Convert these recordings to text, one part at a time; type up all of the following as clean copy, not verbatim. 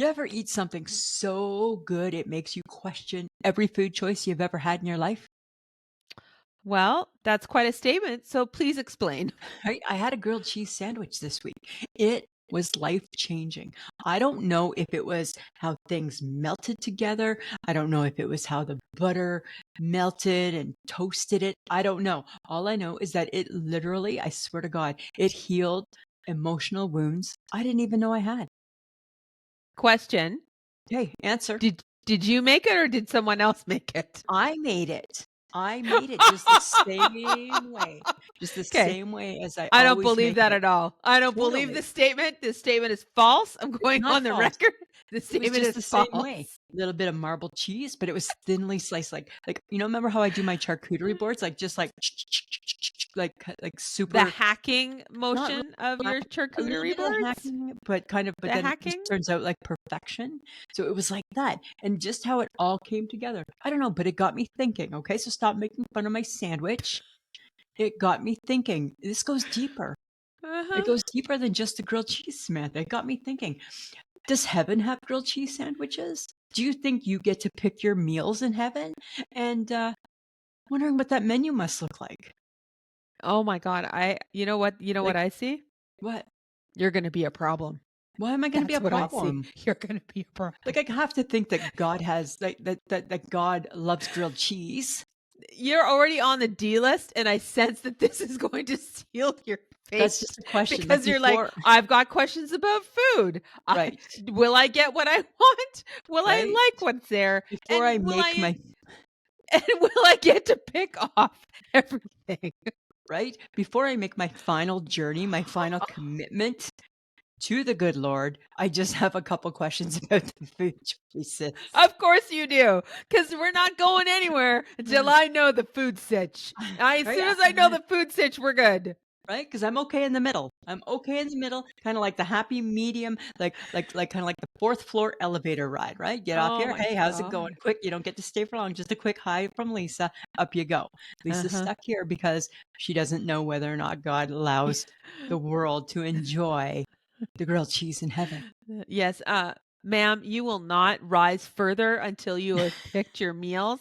ever eat something so good it makes you question every food choice you've ever had in your life? Well, that's quite a statement, so please explain. I had a grilled cheese sandwich this week. It was life changing. I don't know if it was how things melted together. I don't know if it was how the butter melted and toasted it. I don't know. All I know is that it literally, I swear to God, it healed emotional wounds I didn't even know I had. Question, Hey, answer. did you make it or did someone else make it? I made it. I made it just the same way, just the Okay, same way as I I don't always believe make that it. at all. I don't believe Totally. this statement. This statement is false. I'm It's going not on the false. record. This It was statement just is the same way. false. A little bit of marbled cheese, but it was thinly sliced, like remember how I do my charcuterie boards? Like, just like The super hacking not really motion of hack your a little charcuterie bit of boards? hacking, but The then it just hacking? turns out like perfection. So it was like that, and just how it all came together. I don't know, but it got me thinking, okay? So stop making fun of my sandwich. It got me thinking. This goes deeper. It Uh-huh. goes deeper than just a grilled cheese, Samantha. It got me thinking. Does heaven have grilled cheese sandwiches? Do you think you get to pick your meals in heaven? And wondering what that menu must look like. Oh my God. You know what Like, I see? what? You're going to be a problem. Why am I going to be That's a what I see. problem? You're going to be a problem. Like, I have to think that God has that God loves grilled cheese. You're already on the D list, and I sense that this is going to seal your That's fate just a question. Like because you're like, before, I've got questions about food. right, Will I get what I want? Will right. I like what's there? Before And I make my and will I get to pick off everything? right before I make my final journey, my final commitment to the good Lord, I just have a couple questions about the food choices. Of course you do, because we're not going anywhere until I know the food sitch. As Right? soon as I know the food sitch, we're good. Right? Because I'm okay in the middle. I'm okay in the middle, kind of like the happy medium, like kind of like the fourth floor elevator ride, right? Get off Oh here. my Hey, how's it going? God. Quick, you don't get to stay for long. Just a quick hi from Lisa. Up you go. Lisa's Uh-huh. stuck here because she doesn't know whether or not God allows the world to enjoy the grilled cheese in heaven. Yes, ma'am, you will not rise further until you have picked your meals.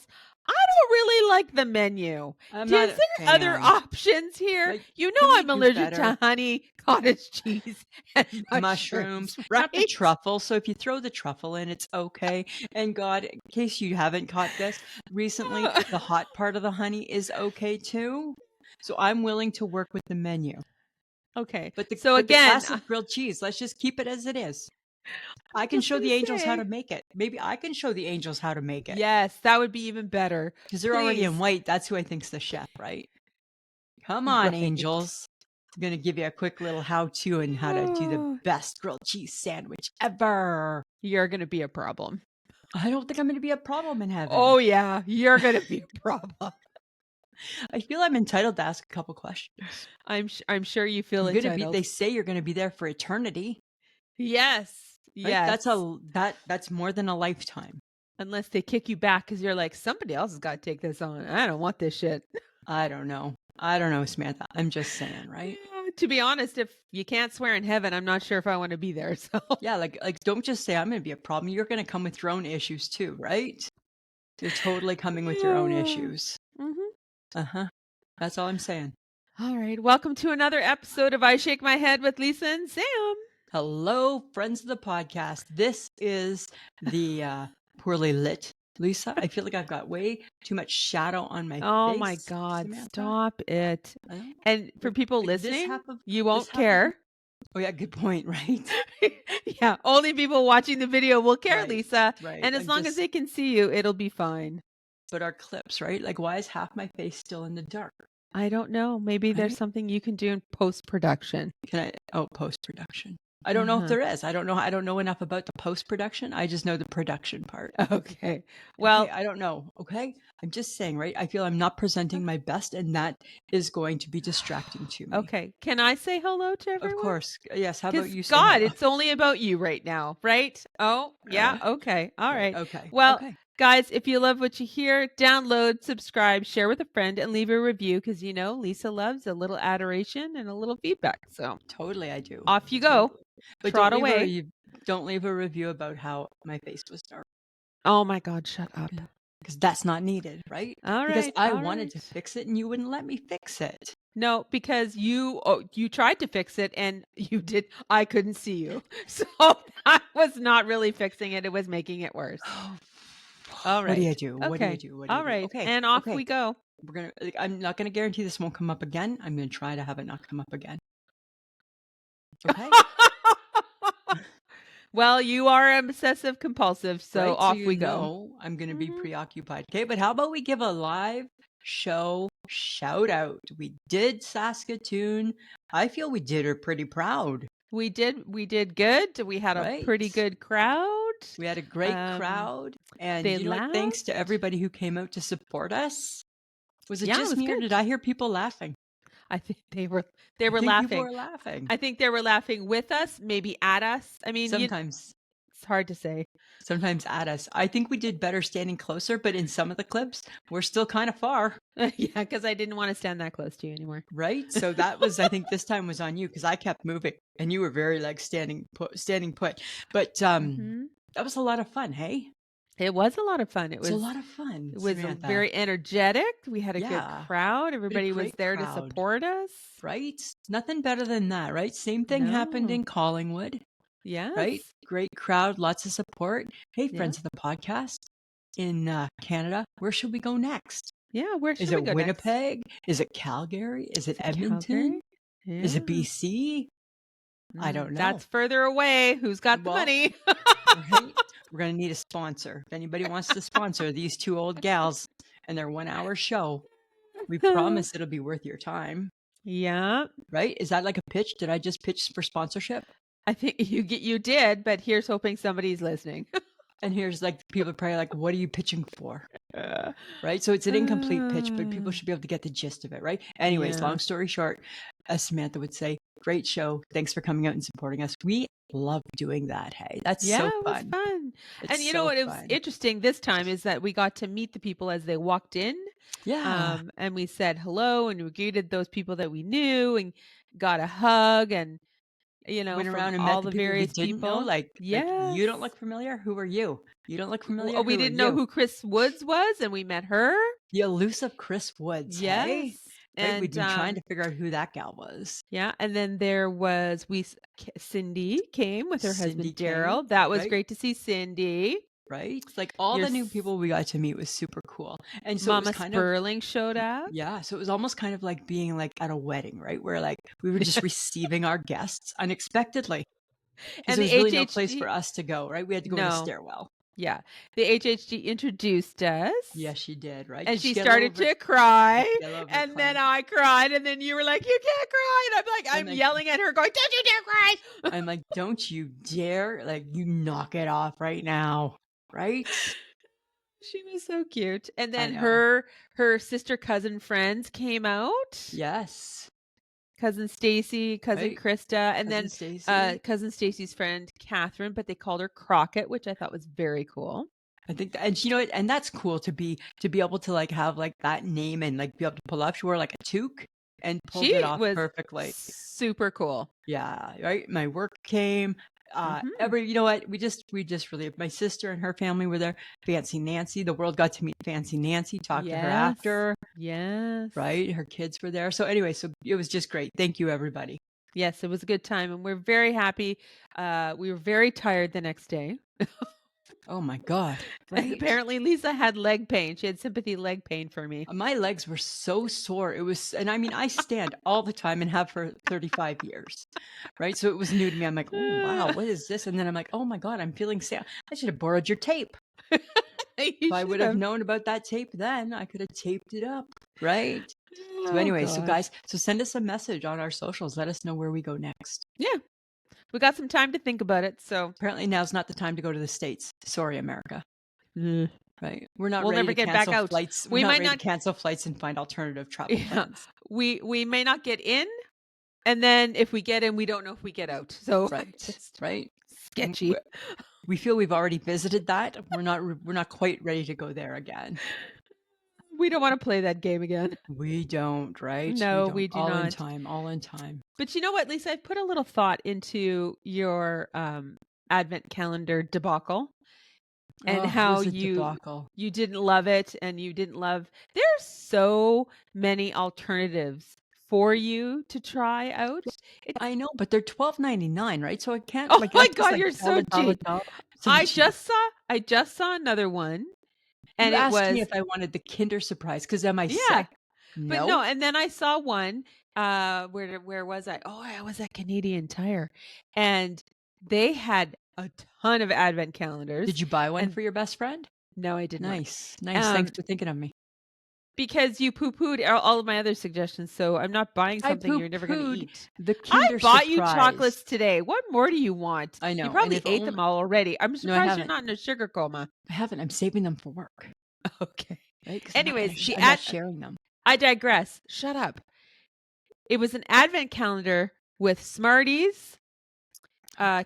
I don't really like the menu. I'm not Is a there other fan. options here? Like, You know can we I'm do allergic better? to honey, cottage cheese, and Mushrooms, mushrooms, not the right? truffle. So if you throw the truffle in, it's okay. And God, in case you haven't caught this recently, the hot part of the honey is okay too. So I'm willing to work with the menu. Okay, But the so but the again, classic grilled cheese, let's just keep it as it is. I can just show gonna the angels how say, to make it. Maybe I can show the angels how to make it. yes, that would be even better. Because they're already in Please. white. That's who I think's the chef, right? Come on, Right. angels. I'm gonna give you a quick little how-to and how to do the Oh, best grilled cheese sandwich ever. you're gonna be a problem. I don't think I'm gonna be a problem in heaven. Oh, yeah, you're gonna be a problem. I feel I'm entitled to ask a couple questions. I'm sure you feel You're gonna be entitled. they say you're gonna be there for eternity, Yes, right? yes. That's more than a lifetime. Unless they kick you back because 'cause you're like, "Somebody else has gotta take this on. I don't want this shit." I don't know. I don't know, Samantha. I'm just saying, right? Yeah, to be honest, if you can't swear in heaven, I'm not sure if I wanna be there, so Yeah, like don't just say I'm gonna be a problem. You're gonna come with your own issues too, right? You're totally coming with your own issues. Mhm. Uh-huh. That's all I'm saying. Alright, welcome to another episode of I Shake My Head with Lisa and Sam. Hello, friends of the podcast. This is the poorly lit Lisa. I feel like I've got way too much shadow on my Oh my face, god, Samantha. stop it. I don't And for people like this listening, half of you this won't half of the care. oh yeah, good point, right? Yeah, only people watching the video will care, Right, Lisa, right. and as I'm long as just they can see you, it'll be fine. but our clips, right? Like why is half my face still in the dark? I don't know, maybe there's Right? something you can do in post-production. Can I post-production. I don't know if Uh-huh. there is. I don't know enough about the post-production. I just know the production part. Okay. Okay, Well, I don't know. Okay? I'm just saying, right? I feel I'm not presenting my best and that is going to be distracting to me. okay. Can I say hello to Of everyone? course. Yes, how about Because you say God, hello? it's only about you right now, right? Oh, yeah. Okay. All Right. right. Okay. Well, Okay. guys, if you love what you hear, download, subscribe, share with a friend, and leave a review because Lisa loves a little adoration and a little feedback. So Totally I do. off you go. Totally. But don't Trot leave a away. review. don't leave a review about how my face was dark. Oh my God, shut up. Because that's not needed, right? All Because right, I all wanted to right. fix it and you wouldn't let me fix it. No, because you tried to fix it and I couldn't see you. So that was not really fixing it. It was making it worse. All What do you right. do? What do you Okay. do? What do you All do? right. Okay. And off Okay. we go. I'm not gonna guarantee this won't come up again. I'm gonna try to have it not come up again. Okay? Well, you are obsessive compulsive, so Right? So off you we go. know I'm gonna be Mhm. preoccupied. Okay, but how about we give a live show shout out? We did Saskatoon. I feel we did her pretty proud, We did good. We had a right? pretty good crowd. We had a great Um, crowd. And they you know what? Thanks to laughed. everybody who came out to support us. Was it Yeah, it just was me or good. did I hear people laughing? I think they were I think people laughing. were laughing. I think they were laughing with us, maybe at us. I mean, Sometimes. it's hard to say. Sometimes at us. I think we did better standing closer, but in some of the clips, we're still kind of far, Yeah, because I didn't want to stand that close to you anymore. right? So that was, I think this time was on you because I kept moving and you were very like standing put. But Mhm. that was a lot of fun, hey? It was a lot of fun. It's a lot of fun, It was Samantha. very energetic. We had a good Yeah. crowd. What a Everybody was great there to crowd, support us. right? Nothing better than that, right? Same thing happened No. in Collingwood, right? Yes. Great crowd, lots of support. Hey, Yeah. friends of the podcast in Canada, where should we go next? Yeah. Where Is should we it go next? Winnipeg? Is it Calgary? Is it Is it Edmonton? Calgary? Yeah. Is it BC? I don't know. That's further away. Who's got the Well, money? right? We're going to need a sponsor. If anybody wants to sponsor these two old gals and their 1 hour show, we promise it'll be worth your time, Yeah. right? Is that like a pitch? Did I just pitch for sponsorship? I think you did, but here's hoping somebody's listening. And here's like people are probably like, what are you pitching for? Uh, Right? So it's an incomplete pitch, but people should be able to get the gist of it, right? Anyways, Yeah. long story short, as Samantha would say, great show. Thanks for coming out and supporting us. We love doing that. Hey, that's Yeah, so it was fun. fun. It's And you know so what? It was fun. interesting this time is that we got to meet the people as they walked in. Yeah. And we said hello and we greeted those people that we knew and got a hug and, Went from around and met all the the people we various didn't know. people. Like Yes. you don't look familiar. Who are you? You don't look familiar. We Who are didn't know you? who Chris Woods was and we met her. The elusive Chris Woods. Hey, Yes. right? We'd And been trying to figure out who that gal was. yeah, and then there was Cindy came with her Cindy husband came, Daryl. That was right? great to see Cindy. Right? Like all Your the new people we got to meet was super cool. And so it was Mama kind of, Sperling showed up. yeah, so it was almost kind of like being like at a wedding, right? Where like we were just receiving our guests unexpectedly because And there the was really no place for HHG us to go, right? We had to go in a No. stairwell. Yeah. The HHG introduced us. Yes, she did, right? And Did she she get a little started to cry. get a little bit And then crying? I cried. And then you were like, you can't cry. And I'm I'm like, yelling at her, going, don't you dare cry. I'm like, don't you dare, like you knock it off right now, right? She was so cute. And I then know. her sister cousin friends came out. Yes, Cousin Stacy, cousin right? Krista, and Cousin then Stacy. cousin Stacy's friend Catherine, but they called her Crockett, which I thought was very cool. I think, and you know what, and that's cool to be able to like have like that name and like be able to pull up. She wore like a toque and pulled it She off was perfectly. super cool. Yeah, right. My work came. Mhm. You know what? We just really, my sister and her family were there. Fancy Nancy, the world got to meet Fancy Nancy, talk to her Yes. after, Yes. right? Her kids were there. So anyway, so it was just great. Thank you, everybody. Yes, it was a good time, and we're very happy. We were very tired the next day. Oh my God, And right? apparently Lisa had leg pain. She had sympathy leg pain for me. My legs were so sore. It was, and I mean, I stand all the time and have for 35 years, right? So it was new to me. I'm like, oh, wow, what is this? And then I'm like, oh my God, I'm feeling sad. I should have borrowed your tape. If I would have known about that tape then, I could have taped it up, right? So Oh, anyway, so gosh. guys, so send us a message on our socials. Let us know where we go next. Yeah. We got some time to think about it, so Apparently now's not the time to go to the States. Sorry, America. Right? We're not we'll ready never to get back cancel out. flights. We're We not might ready to not cancel flights and find alternative travel Yeah. plans. We may not get in, and then if we get in, we don't know if we get out. So Right. just Right. sketchy. We feel we've already visited that. We're not quite ready to go there again. We don't want to play that game again. We don't, right? No, don't. we do All in not. time, all in time. But you know what, Lisa? I've put a little thought into your advent calendar debacle and Oh, it how was a debacle. you didn't love it and you didn't love there's so many alternatives for you to try out. It's I know, but they're $12.99, right? So I can't oh like my that's just God, like you're so cheap. so cheap. I just saw another one You and it asked me was if I wanted the Kinder Surprise because am I yeah. sick? But no, No. and then I saw one, where was I? Oh, I was at Canadian Tire, and they had a ton of advent calendars, Did you buy one and for your best friend? no, I did not. Nice. Nice. Thanks Um, for thinking of me. because you poo-pooed all of my other suggestions, so I'm not buying I something you're never gonna poo-pooed eat. the I Kinder bought you Surprise. chocolates today. What more do you want? I You know. And probably if ate only them all already. I'm no, I surprised you're haven't. not in a sugar coma. I haven't. I'm saving them for work, Okay. right? Because Anyways, I'm not sharing them. I digress. Shut up. It was an advent calendar with Smarties,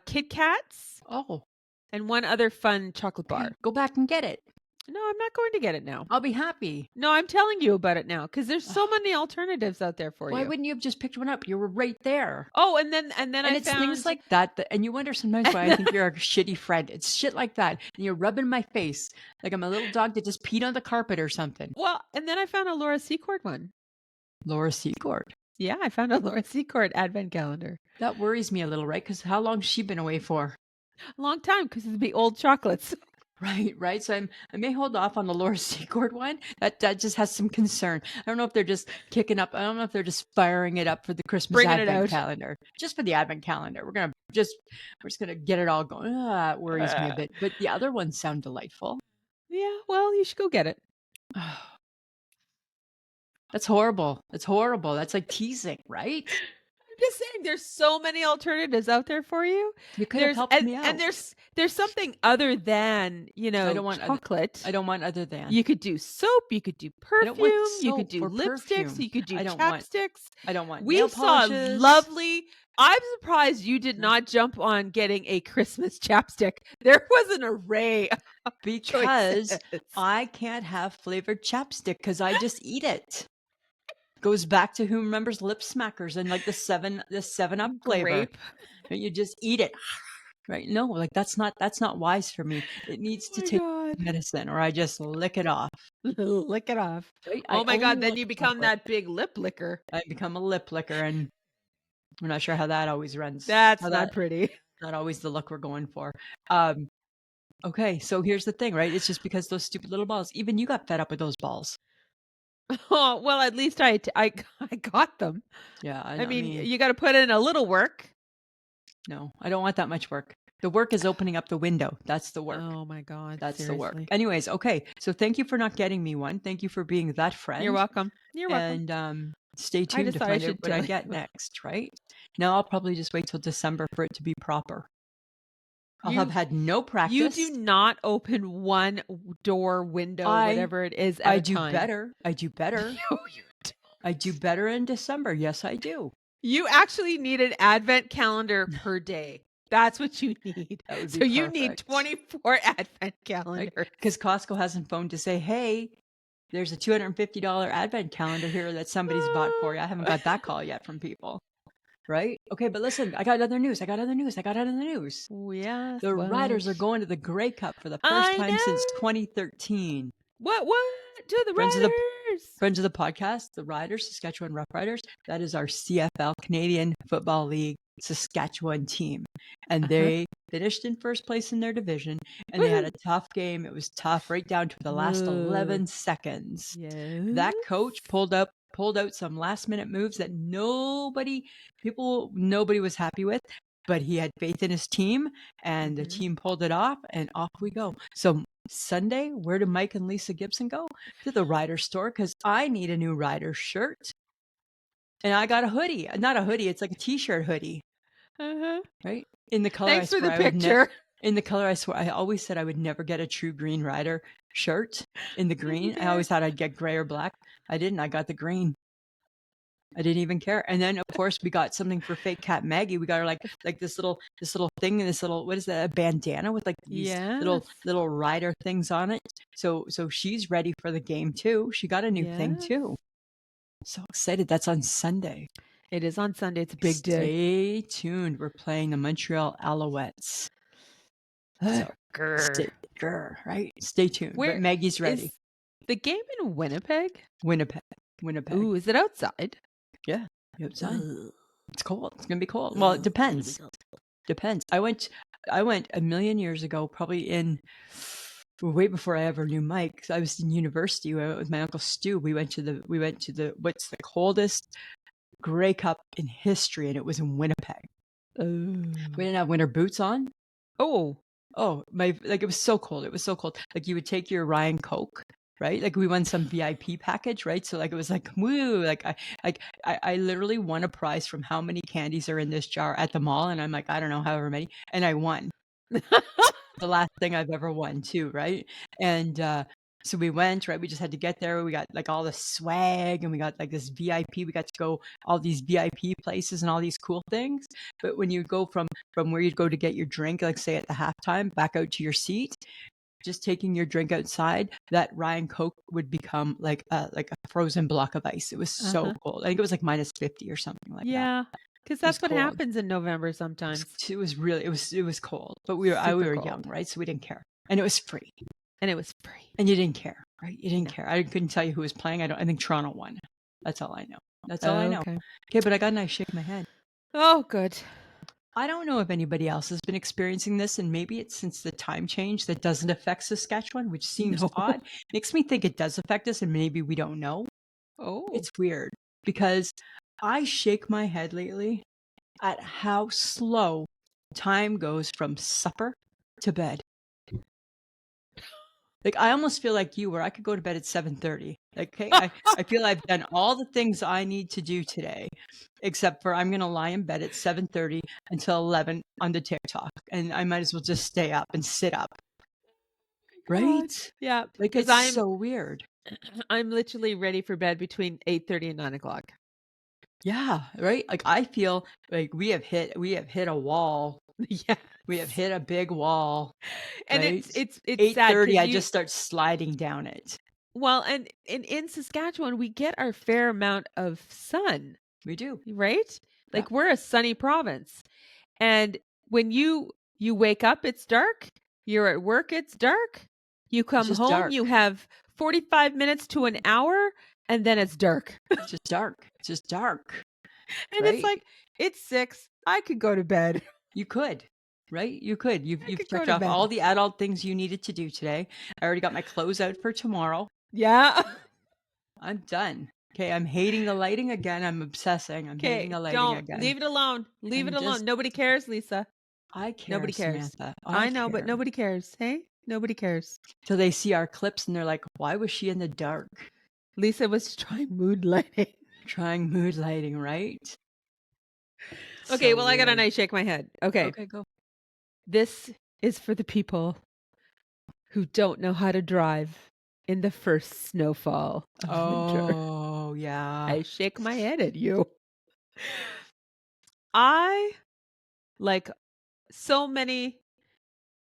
Kit Kats, Oh, and one other fun chocolate okay. bar. Go back and get it. No, I'm not going to get it now. I'll be happy. No, I'm telling you about it now because there's so many alternatives out there for Why you. wouldn't you have just picked one up? You were right there. Oh, and then And I it's things found like that, and you wonder sometimes why I think you're a shitty friend. It's shit like that. And you're rubbing my face like I'm a little dog that just peed on the carpet or something. well, and then I found a Laura Secord one. Laura Secord. Yeah, I found a Laura Secord advent calendar. That worries me a little, right? Because how long's she been away for? A long time because it'd be old chocolates. Right, right. So I may hold off on the Laura Secord one. That just has some concern. I don't know if they're just kicking up. I don't know if they're just firing it up for the Christmas Bringing it Advent out. calendar. Just for the Advent calendar. We're just gonna get it all going. Ah, it worries me a bit. But the other ones sound delightful. Yeah, well, you should go get it. That's horrible. That's horrible. That's like teasing, right? I'm just saying there's so many alternatives out there for you. You could have There's helped me and out. there's something other than, I don't want chocolate. I don't want other than. You could do soap, you could do I don't want perfume, you could soap do or lipsticks, perfume. you could do I don't want chapsticks. I don't want We nail saw polishes. lovely I'm surprised you did not jump on getting a Christmas chapstick. There was an array of Because choices. I can't have flavored chapstick because I just eat it. Goes back to who remembers lip smackers and like the 7 Up flavor. Grape. You just eat it. Right? No, like that's not wise for me. It needs Oh to my take God. medicine or I just lick it off. Lick it off. Right? Oh I my only God, then want you become chocolate. that big lip licker. I become a lip licker and we're not sure how that always runs. That's How not pretty. not always the look we're going for. Okay, so here's the thing, right? It's just because those stupid little balls. Even you got fed up with those balls. Oh, well, at least I got them. Yeah, I mean, mean, you gotta put in a little work. no, I don't want that much work. The work is opening up the window. That's the work. Oh my God, That's the work. seriously. Anyways, okay. So thank you for not getting me one. Thank you for being that friend. You're welcome. You're welcome. And stay I tuned just to thought I find out should what I tell get you. next, right? Now I'll probably just wait till December for it to be proper. I'll have had no practice. You do not open one door, window, whatever it is at I a do time. better. I do better. No, you don't. I do better in December. Yes, I do. You actually need an advent calendar per day. That's what you need. That would be So you need perfect. 24 advent calendars. Because Costco hasn't phoned to say, hey, there's a $250 advent calendar here that somebody's bought for you. I haven't got that call yet from people. Right? Okay, but listen, I got other news. Oh, yes. The what? Riders are going to the Grey Cup for the first time since 2013. What? To the Friends Riders. Friends of the podcast, the Riders, Saskatchewan Rough Riders, that is our CFL, Canadian Football League, Saskatchewan team. And they finished in first place in their division, and they had a tough game. It was tough right down to the last 11 seconds. Yes. That coach pulled out some last minute moves that nobody was happy with, but he had faith in his team and the team pulled it off and off we go. So Sunday, where do Mike and Lisa Gibson go? To the Rider store because I need a new Rider shirt. And I got a hoodie. Not a hoodie, it's like a t-shirt hoodie. Right? In the color Thanks for the picture. In the color, I swear, I always said I would never get a true Green Rider shirt in the green. I always thought I'd get gray or black. I didn't. I got the green. I didn't even care. And then, of course, we got something for Fake Cat Maggie. We got her like this little thing, this little, what is that, a bandana with like these little rider things on it. So she's ready for the game too. She got a new thing too. So excited. That's on Sunday. It is on Sunday. It's a big day. Stay tuned. We're playing the Montreal Alouettes. So Grr. right? Stay tuned. But Where Maggie's ready. is the game in Winnipeg? Winnipeg. Ooh, is it outside? Yeah. Outside. Ugh. It's cold. It's gonna be cold. Well, it depends. Depends. I went a million years ago, probably way before I ever knew Mike. I was in university with my uncle Stu. We went to the what's the coldest Grey Cup in history, and it was in Winnipeg. We didn't have winter boots on. Oh. Oh, it was so cold. It was so cold. Like you would take your Ryan Coke, right? Like we won some VIP package, right? So like it was like woo, I literally won a prize from how many candies are in this jar at the mall, and I'm like, I don't know, however many, and I won. The last thing I've ever won too, right? And so we went, right? We just had to get there. We got like all the swag, and we got like this VIP. We got to go all these VIP places and all these cool things. But when you go from where you'd go to get your drink, like say at the halftime, back out to your seat, just taking your drink outside, that Ryan Coke would become like a frozen block of ice. It was so cold. I think it was like -50 or something like that. Yeah, because It was that's what cold. happens in November sometimes. It was really it was cold, but we were Super young, cold. right? So we didn't care, and it was free. And it was free. And you didn't care, right? You didn't No. care. I couldn't tell you who was playing. I think Toronto won. That's all I know. That's all I know. Okay. Okay, but I got a nice shake my head. Oh, good. I don't know if anybody else has been experiencing this, and maybe it's since the time change that doesn't affect Saskatchewan, which seems No. odd. Makes me think it does affect us, and maybe we don't know. Oh. It's weird because I shake my head lately at how slow time goes from supper to bed. Like I almost feel like you, where I could go to bed at 7:30. Like, okay, I feel I've done all the things I need to do today, except for I'm gonna lie in bed at 7:30 until 11 on the TikTok, and I might as well just stay up and sit up. Right? Yeah, Like because it's so weird. I'm literally ready for bed between 8:30 and 9:00. Yeah, right? Like I feel like we have hit a wall. Yeah. We have hit a big wall. And Right? it's sad 8:30, 'cause I just start sliding down it. well, and in Saskatchewan, we get our fair amount of sun, We do. right? Yeah. Like we're a sunny province. And when you wake up, it's dark. You're at work, it's dark. You come just home, dark. you have 45 minutes to an hour, and then it's dark. It's just dark. It's just dark. And Right? it's like, it's 6. I could go to bed. You could, right? You could. You've could go checked to off bed. all the adult things you needed to do today. I already got my clothes out for tomorrow. Yeah. I'm done. Okay, I'm hating the lighting again. I'm obsessing. I'm hating the lighting don't again. leave it alone. Leave it alone. Nobody cares, Lisa. I care, Nobody cares. Samantha. I know, care. but nobody cares. Hey, nobody cares. So they see our clips and they're like, "Why was she in the dark?" Lisa was trying mood lighting. Trying mood lighting, right? Okay, So well, I got a weird. nice shake my head. Okay. Okay, go. This is for the people who don't know how to drive in the first snowfall of winter. Oh, yeah. I shake my head at you. I, like so many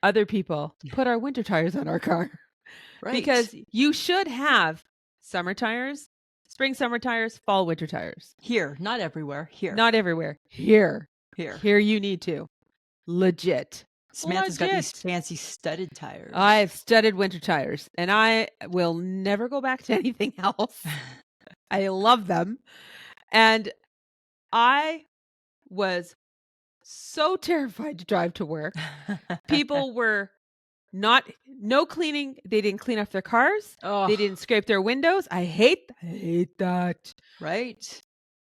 other people, put our winter tires on our car. Right. Because you should have summer tires, spring summer tires, fall winter tires. Here, not everywhere. Here. Not everywhere. Here. Here. Here you need to. Legit. Samantha's got these Legit. fancy studded tires. I have studded winter tires, and I will never go back to anything else. I love them. And I was so terrified to drive to work. People were no cleaning. They didn't clean off their cars. Oh, They didn't scrape their windows. I hate that. right?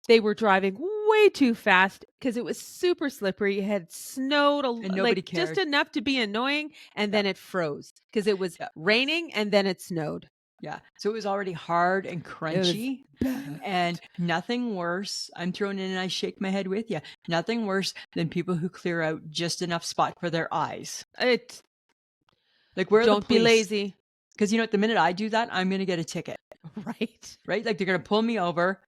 They were driving way too fast because it was super slippery. It had snowed And nobody cared. just enough to be annoying, and then it froze because it was raining and then it snowed. Yeah. So it was already hard and crunchy. And nothing worse. I'm throwing in and I shake my head with you. Nothing worse than people who clear out just enough spot for their eyes. It Like where don't be lazy. Because you know what? The minute I do that, I'm going to get a ticket. Right. Right? Like they're going to pull me over.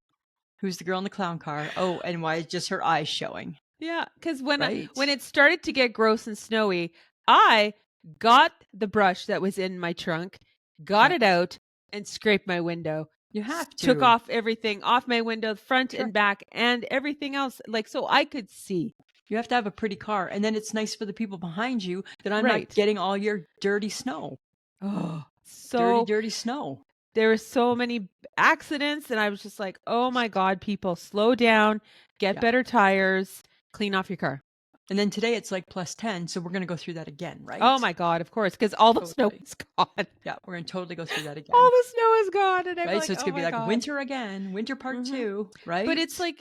Who's the girl in the clown car? Oh, and why is just her eyes showing? Yeah, because when Right. when it started to get gross and snowy, I got the brush that was in my trunk, got it out, and scraped my window. You have to. Took off everything off my window, front Sure. and back, and everything else, like so I could see. You have to have a pretty car. And then it's nice for the people behind you that I'm not Right. getting all your dirty snow. Oh, Dirty, so dirty snow. there were so many accidents, and I was just like, "Oh my god, people, slow down, get Yeah. better tires, clean off your car." And then today it's like +10, so we're gonna go through that again, Oh right? my god, of course, because all the snow Totally. is gone. Yeah, we're gonna totally go through that All again, the snow is gone, and I'm right? So like, it's "Oh gonna be my like god." winter again, winter part Mhm. 2, But right? it's like,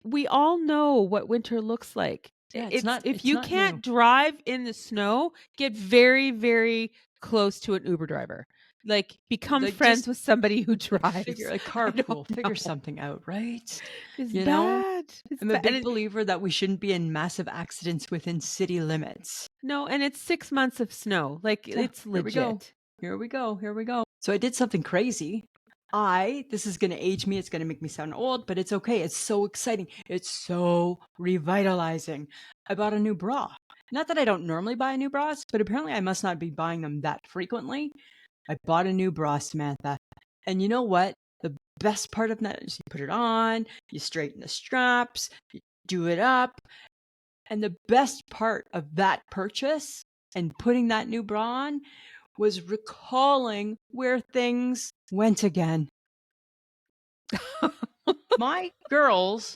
we all know what winter looks like. Yeah, It's if it's you not new. can't drive in the snow, get very, very close to an Uber driver. Like, become Like, just friends with somebody who like figure drives. a I don't carpool, figure know. something out, right? It's You know? bad. It's I'm a bad. big believer that we shouldn't be in massive accidents within city limits. No, and it's 6 months of snow. Like, Yeah, it's here we go. legit. Here we go. Here we go. So I did something crazy. This is going to age me. It's going to make me sound old, but it's okay. It's so exciting. It's so revitalizing. I bought a new bra. Not that I don't normally buy new bras, but apparently I must not be buying them that frequently. I bought a new bra, Samantha. And you know what? The best part of that is you put it on, you straighten the straps, you do it up. And the best part of that purchase and putting that new bra on was recalling where things went again. My girls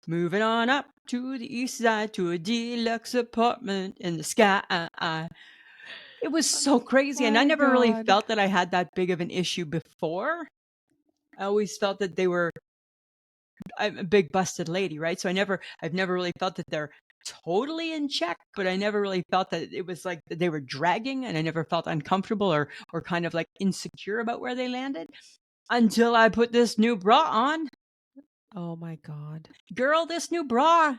moving on up to the east side to a deluxe apartment in the sky. It was so Oh crazy. And I my never really god. felt that I had that big of an issue before. I always felt that I'm a big busted lady, right? So I've never really felt that they're totally in check, but I never really felt that it was like that they were dragging, and I never felt uncomfortable or kind of like insecure about where they landed until I put this new bra on. Oh my god. Girl, this new bra,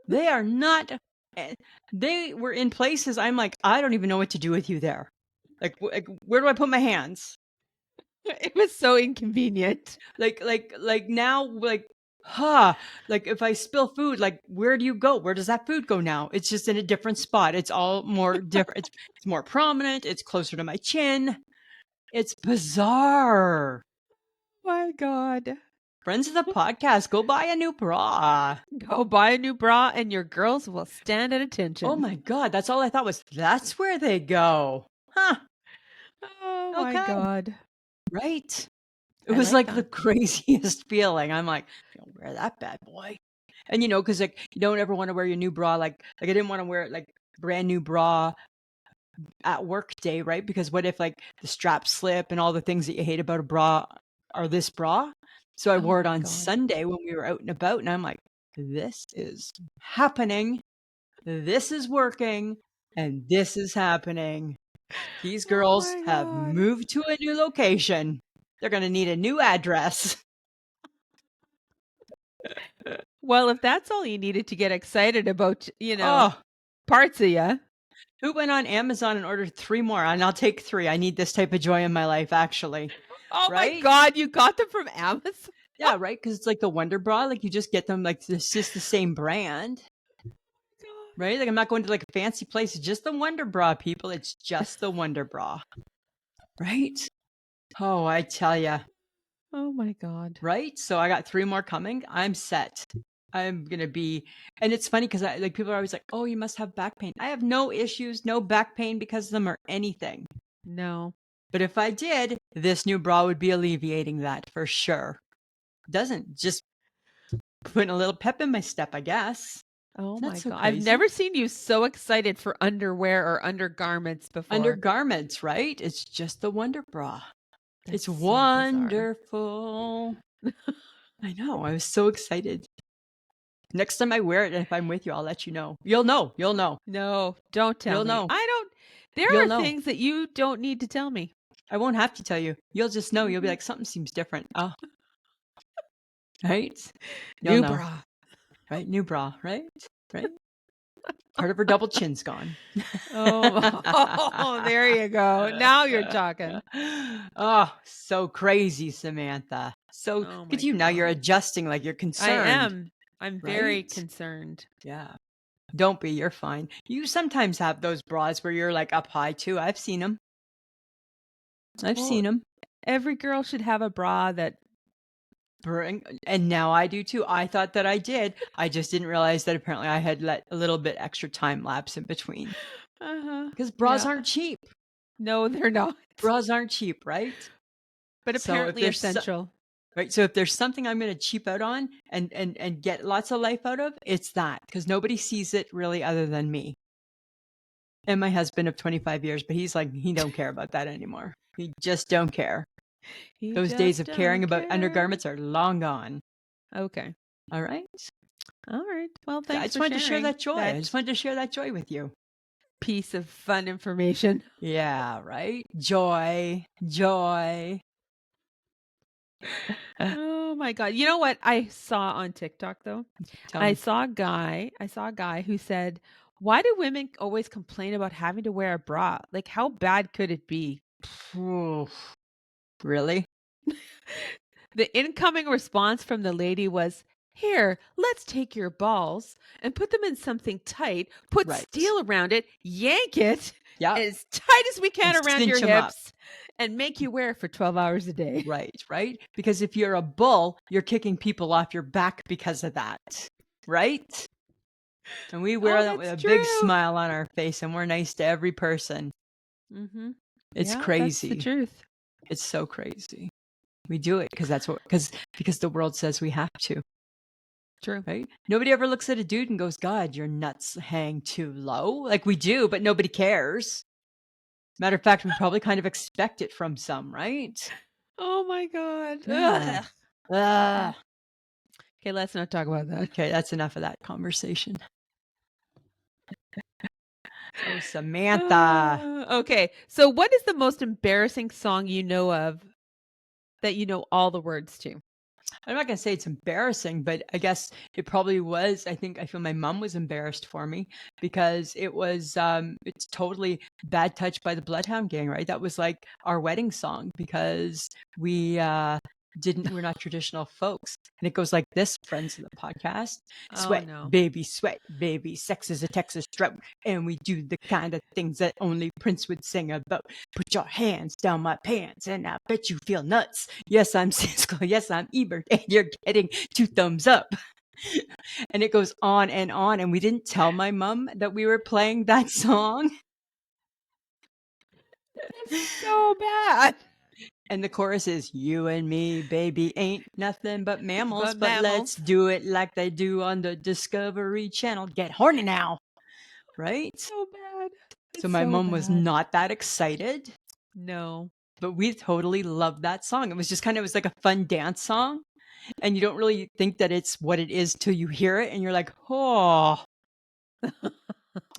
they are not, eh, they were in places I'm like, I don't even know what to do with you there. Like where do I put my hands? It was so inconvenient. Like now, huh, like if I spill food, like where do you go? Where does that food go now? It's just in a different spot. It's all more different. It's more prominent. It's closer to my chin. It's bizarre. My god. Friends of the podcast, go buy a new bra. Go buy a new bra and your girls will stand at Oh attention. my God. That's all I thought was that's where they go. Huh. Oh my Okay. god. Right. It I was like like the that. craziest feeling. I'm like, don't wear that bad boy. And because like you don't ever want to wear your new bra like I didn't want to wear it like brand new bra at work day, right? Because what if like the straps slip and all the things that you hate about a bra are this bra? So I Oh wore it my on god. Sunday when we were out and about, and I'm like, this is happening. This is working, and this is happening. These Oh girls my have god. moved to a new location. They're going to need a new address. Well, if that's all you needed to get excited about, Oh, parts of you. who went on Amazon and ordered 3 more? And I'll take 3. I need this type of joy in my life, actually. Oh my Right? god, you got them from Amazon? Yeah, right? Because it's like the Wonder Bra. Like you just get them like it's just the same brand, right? Like I'm not going to like a fancy place. It's just the Wonder Bra, people. It's just the Wonder Bra, right? Oh, I tell ya, Oh my god. right? So I got 3 more coming. I'm set. I'm gonna be, and it's funny because I like people are always like, "Oh, you must have back pain." I have no issues, no back pain because of them or anything. No. But if I did, this new bra would be alleviating that for sure. Doesn't just putting a little pep in my step, I guess. Oh Isn't that my so god. I've crazy? never seen you so excited for underwear or undergarments before. Undergarments, right? It's just the Wonder Bra. It's That's so bizarre. wonderful. I know. I was so excited. Next time I wear it, and if I'm with you, I'll let you know. You'll know. You'll know. No, don't tell You'll me. know. I don't There You'll are know. things that you don't need to tell me. I won't have to tell you. You'll just know. You'll be Mhm. like, something seems different. Oh, right? You'll New know. bra. Right? New bra, right? Right? Part of her double chin's gone. Oh, there you go. Now you're talking. Oh, so crazy, Samantha. So look Oh at my you now. You're god. adjusting like you're I concerned, am. I'm very right? concerned. Yeah. Don't be. You're fine. You sometimes have those bras where you're like up high too. I've seen them. I've Well, seen them. every girl should have a bra that And now I do too. I thought that I did. I just didn't realize that apparently I had let a little bit extra time lapse in between. Because bras Yeah. aren't cheap. No, they're not. Bras aren't cheap, right? But So if apparently there's essential. right, so if there's something I'm going to cheap out on and get lots of life out of, it's that, because nobody sees it really other than me and my husband of 25 years. But he's like, he don't care about that anymore. He just don't care. He Those days just of caring don't about care. undergarments are long gone. Okay. All right. All right. Well, I thanks just for wanted to share sharing that joy. I that just wanted to share that joy with you. piece of fun information. Yeah, right? Joy, joy. Oh my God. You know what I saw on TikTok though? Tell I me. saw a guy who said, "Why do women always complain about having to wear a bra? Like how bad could it be?" Oof. Really? The incoming response from the lady was, "Here, let's take your balls and put them in something tight, put Right. steel around it, yank it Yep. as tight as we And can around your cinch them up. hips, and make you wear it for 12 hours a day." Right, right? Because if you're a bull, you're kicking people off your back because of that, right? And we wear Oh, that with that's a big true. smile on our face, and we're nice to every person. Mhm. It's Yeah, that's the crazy. truth. It's so crazy. We do it because that's what because the world says we have to, True. right? Nobody ever looks at a dude and goes, "God, your nuts hang too low." Like we do, but nobody cares. Matter of fact, we probably kind of expect it from some, right? Oh my God. Yeah. Ugh. Ah. Okay, let's not talk about that. Okay, that's enough of that conversation. Oh, Samantha. Okay, so what is the most embarrassing song you know of that you know all the words to? I'm not gonna say it's embarrassing, but I guess it probably was. I feel my mom was embarrassed for me because it's totally Bad Touch by the Bloodhound Gang, right? That was like our wedding song because we're not traditional folks. And it goes like this, friends of the podcast. Oh no. Sweat, baby, sex is a Texas drought. And we do the kind of things that only Prince would sing about. Put your hands down my pants and I bet you feel nuts. Yes, I'm Siskel. Yes, I'm Ebert. And you're getting 2 thumbs up. And it goes on. And we didn't tell my mom that we were playing that song. That's so bad. And the chorus is, you and me, baby, ain't nothing but mammals, But but let's mammals. do it like they do on the Discovery Channel. Get horny now, right? So bad. So It's my so mom was bad. not that excited, No. but we totally loved that song. It was like a fun dance song. And you don't really think that it's what it is till you hear it and you're like, oh.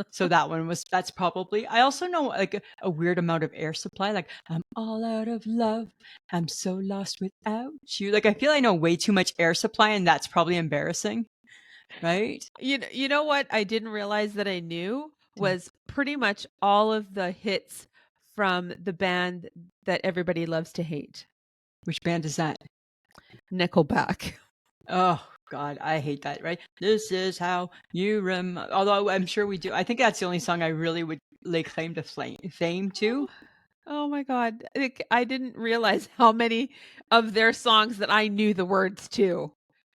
So that's probably, I also know like a weird amount of air supply. Like, I'm all out of love. I'm so lost without you. Like, I feel I know way too much air supply and that's probably embarrassing. Right? You know what I didn't realize that I knew was pretty much all of the hits from the band that everybody loves to hate, Which band is that? Nickelback. Oh, God, I hate that, right? This is how you although I'm sure we do. I think that's the only song I really would lay claim to fame to. Oh my God. Like, I didn't realize how many of their songs that I knew the words to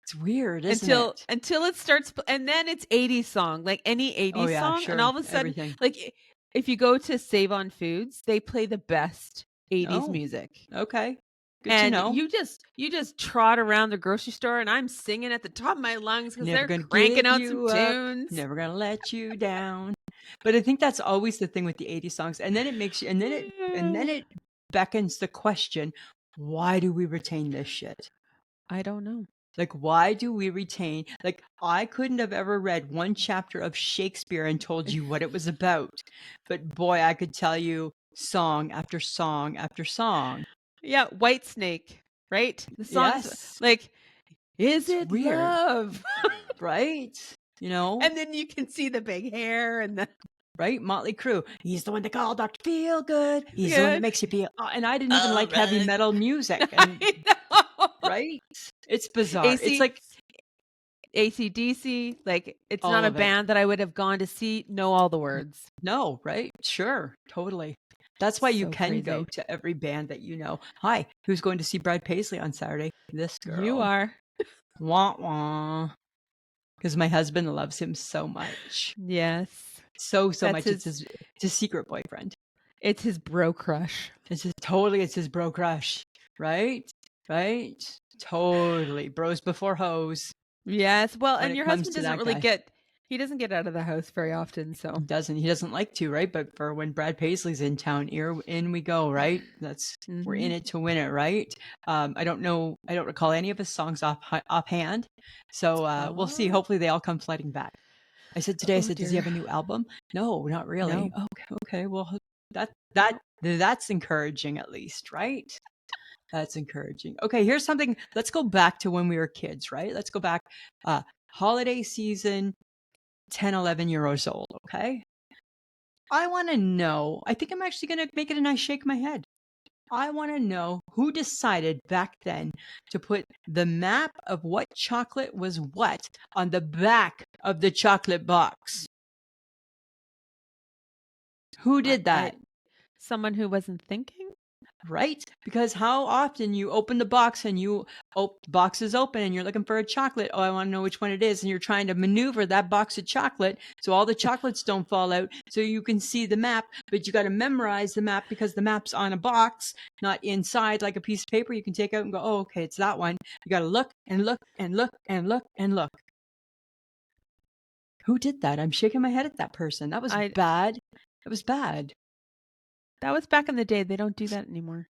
It's weird, isn't until it? until it starts and then it's 80s song, like any Oh, 80s yeah, song, and all sure. of a sudden Everything. like if you go to Save on Foods, they play the best 80s Oh, music. okay. Good to And know. you just trot around the grocery store and I'm singing at the top of my lungs because Never they're gonna cranking give out some you up. tunes. Never gonna let you down. But I think that's always the thing with the 80s songs. And then it makes you, and then it beckons the question, why do we retain this shit? I don't know. Like, why do we retain? Like, I couldn't have ever read one chapter of Shakespeare and told you what it was about. But boy, I could tell you song after song after song. Yeah, White Snake, right? The songs Yes, like Is it's It weird, Love? right? You know, And then you can see the big hair and the right? Motley Crue. He's the one they call Dr. Feel Good. He's the one that good. makes you feel. Oh, and I didn't even All like heavy right. metal music. And I know. right, it's bizarre. It's AC like AC/DC, like it's not all a of it. band that I would have gone to see, know all the words. No, right? Sure, totally. That's why you So can go crazy. to every band that you know. Hi, who's going to see Brad Paisley on Saturday? This You girl. are. Wah wah. Because my husband loves him so much. Yes. So That's much. It's his his secret boyfriend. it's his bro crush. It's his bro crush. Right? Right? Totally. Bros before hoes Yes. Well, when and it your comes husband to doesn't that really guy. get out of the house very often, so. He doesn't like to, right? But for when Brad Paisley's in town, in we go, right? We're in Mhm. it to win it, right? I don't recall any of his songs offhand, so we'll see. Oh. Hopefully, they all come flooding back. I said today, Oh, does he dear. have a new album? No, not really. No. Okay. Well, that No. that's encouraging, at least, right? That's encouraging. Okay, here's something. Let's go back to when we were kids, right? Let's go back. Holiday season, 10, 11-year-olds old. Okay. I want to know. I think I'm actually going to make it a nice shake my head. I want to know who decided back then to put the map of what chocolate was what on the back of the chocolate box. Who did I that? someone who wasn't thinking? Right? Because how often you open the box and box is open and you're looking for a chocolate. Oh, I want to know which one it is. And you're trying to maneuver that box of chocolate so all the chocolates don't fall out so you can see the map. But you got to memorize the map because the map's on a box, not inside like a piece of paper you can take out and go, oh, okay, it's that one. You got to look and look and look and look and look. Who did that? I'm shaking my head at that person. That was I bad. It was bad. That was back in the day. They don't do that anymore.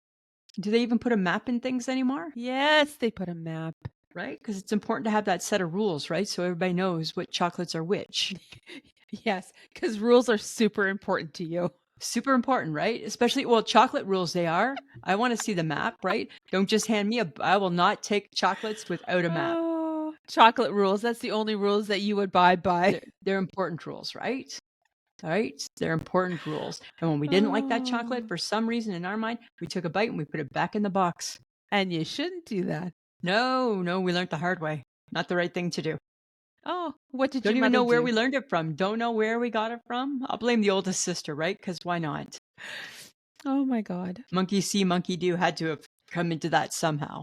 Do they even put a map in things anymore? Yes, they put a map. Right? Because it's important to have that set of rules, right? So everybody knows what chocolates are which. Yes, because rules are super important to you. Super important, right? Especially, well, chocolate rules they are. I want to see the map, right? Don't just hand me I will not take chocolates without a map. Oh, chocolate rules. That's the only rules that you would abide by. They're important rules, right? All right? They're important rules. And when we didn't like that chocolate, Oh, for some reason in our mind, we took a bite and we put it back in the box. and you shouldn't do that. No, we learned the hard way. Not the right thing to do. Oh, what did Don't your even mother know where do? we learned it from. Don't know where we got it from. I'll blame the oldest sister, right? Because why not? Oh my God. Monkey see, monkey do had to have come into that somehow.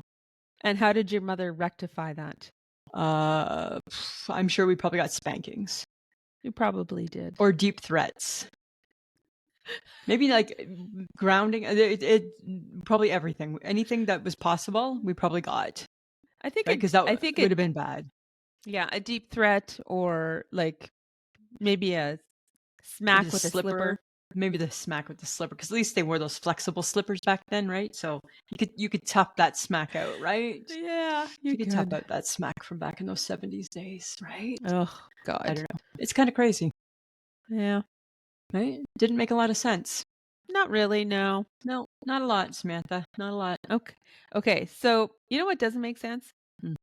And how did your mother rectify that? I'm sure we probably got spankings You probably did. or deep threats. Maybe like grounding. Probably everything, anything that was possible, we probably got. I think Right? it Because that I think would it have been bad. yeah, a deep threat or like maybe a Or smack the with a slipper. slipper. Maybe the smack with the slipper, because at least they wore those flexible slippers back then, right? So you could tough that smack out, right? Yeah, you You could tough could. out that smack from back in those 70s days, right? Oh I God. don't know. It's kind of crazy, Yeah. right? Didn't make a lot of sense. Not really, no. No, not a lot, Samantha. Not a lot. Okay. Okay, so you know what doesn't make sense? Mm.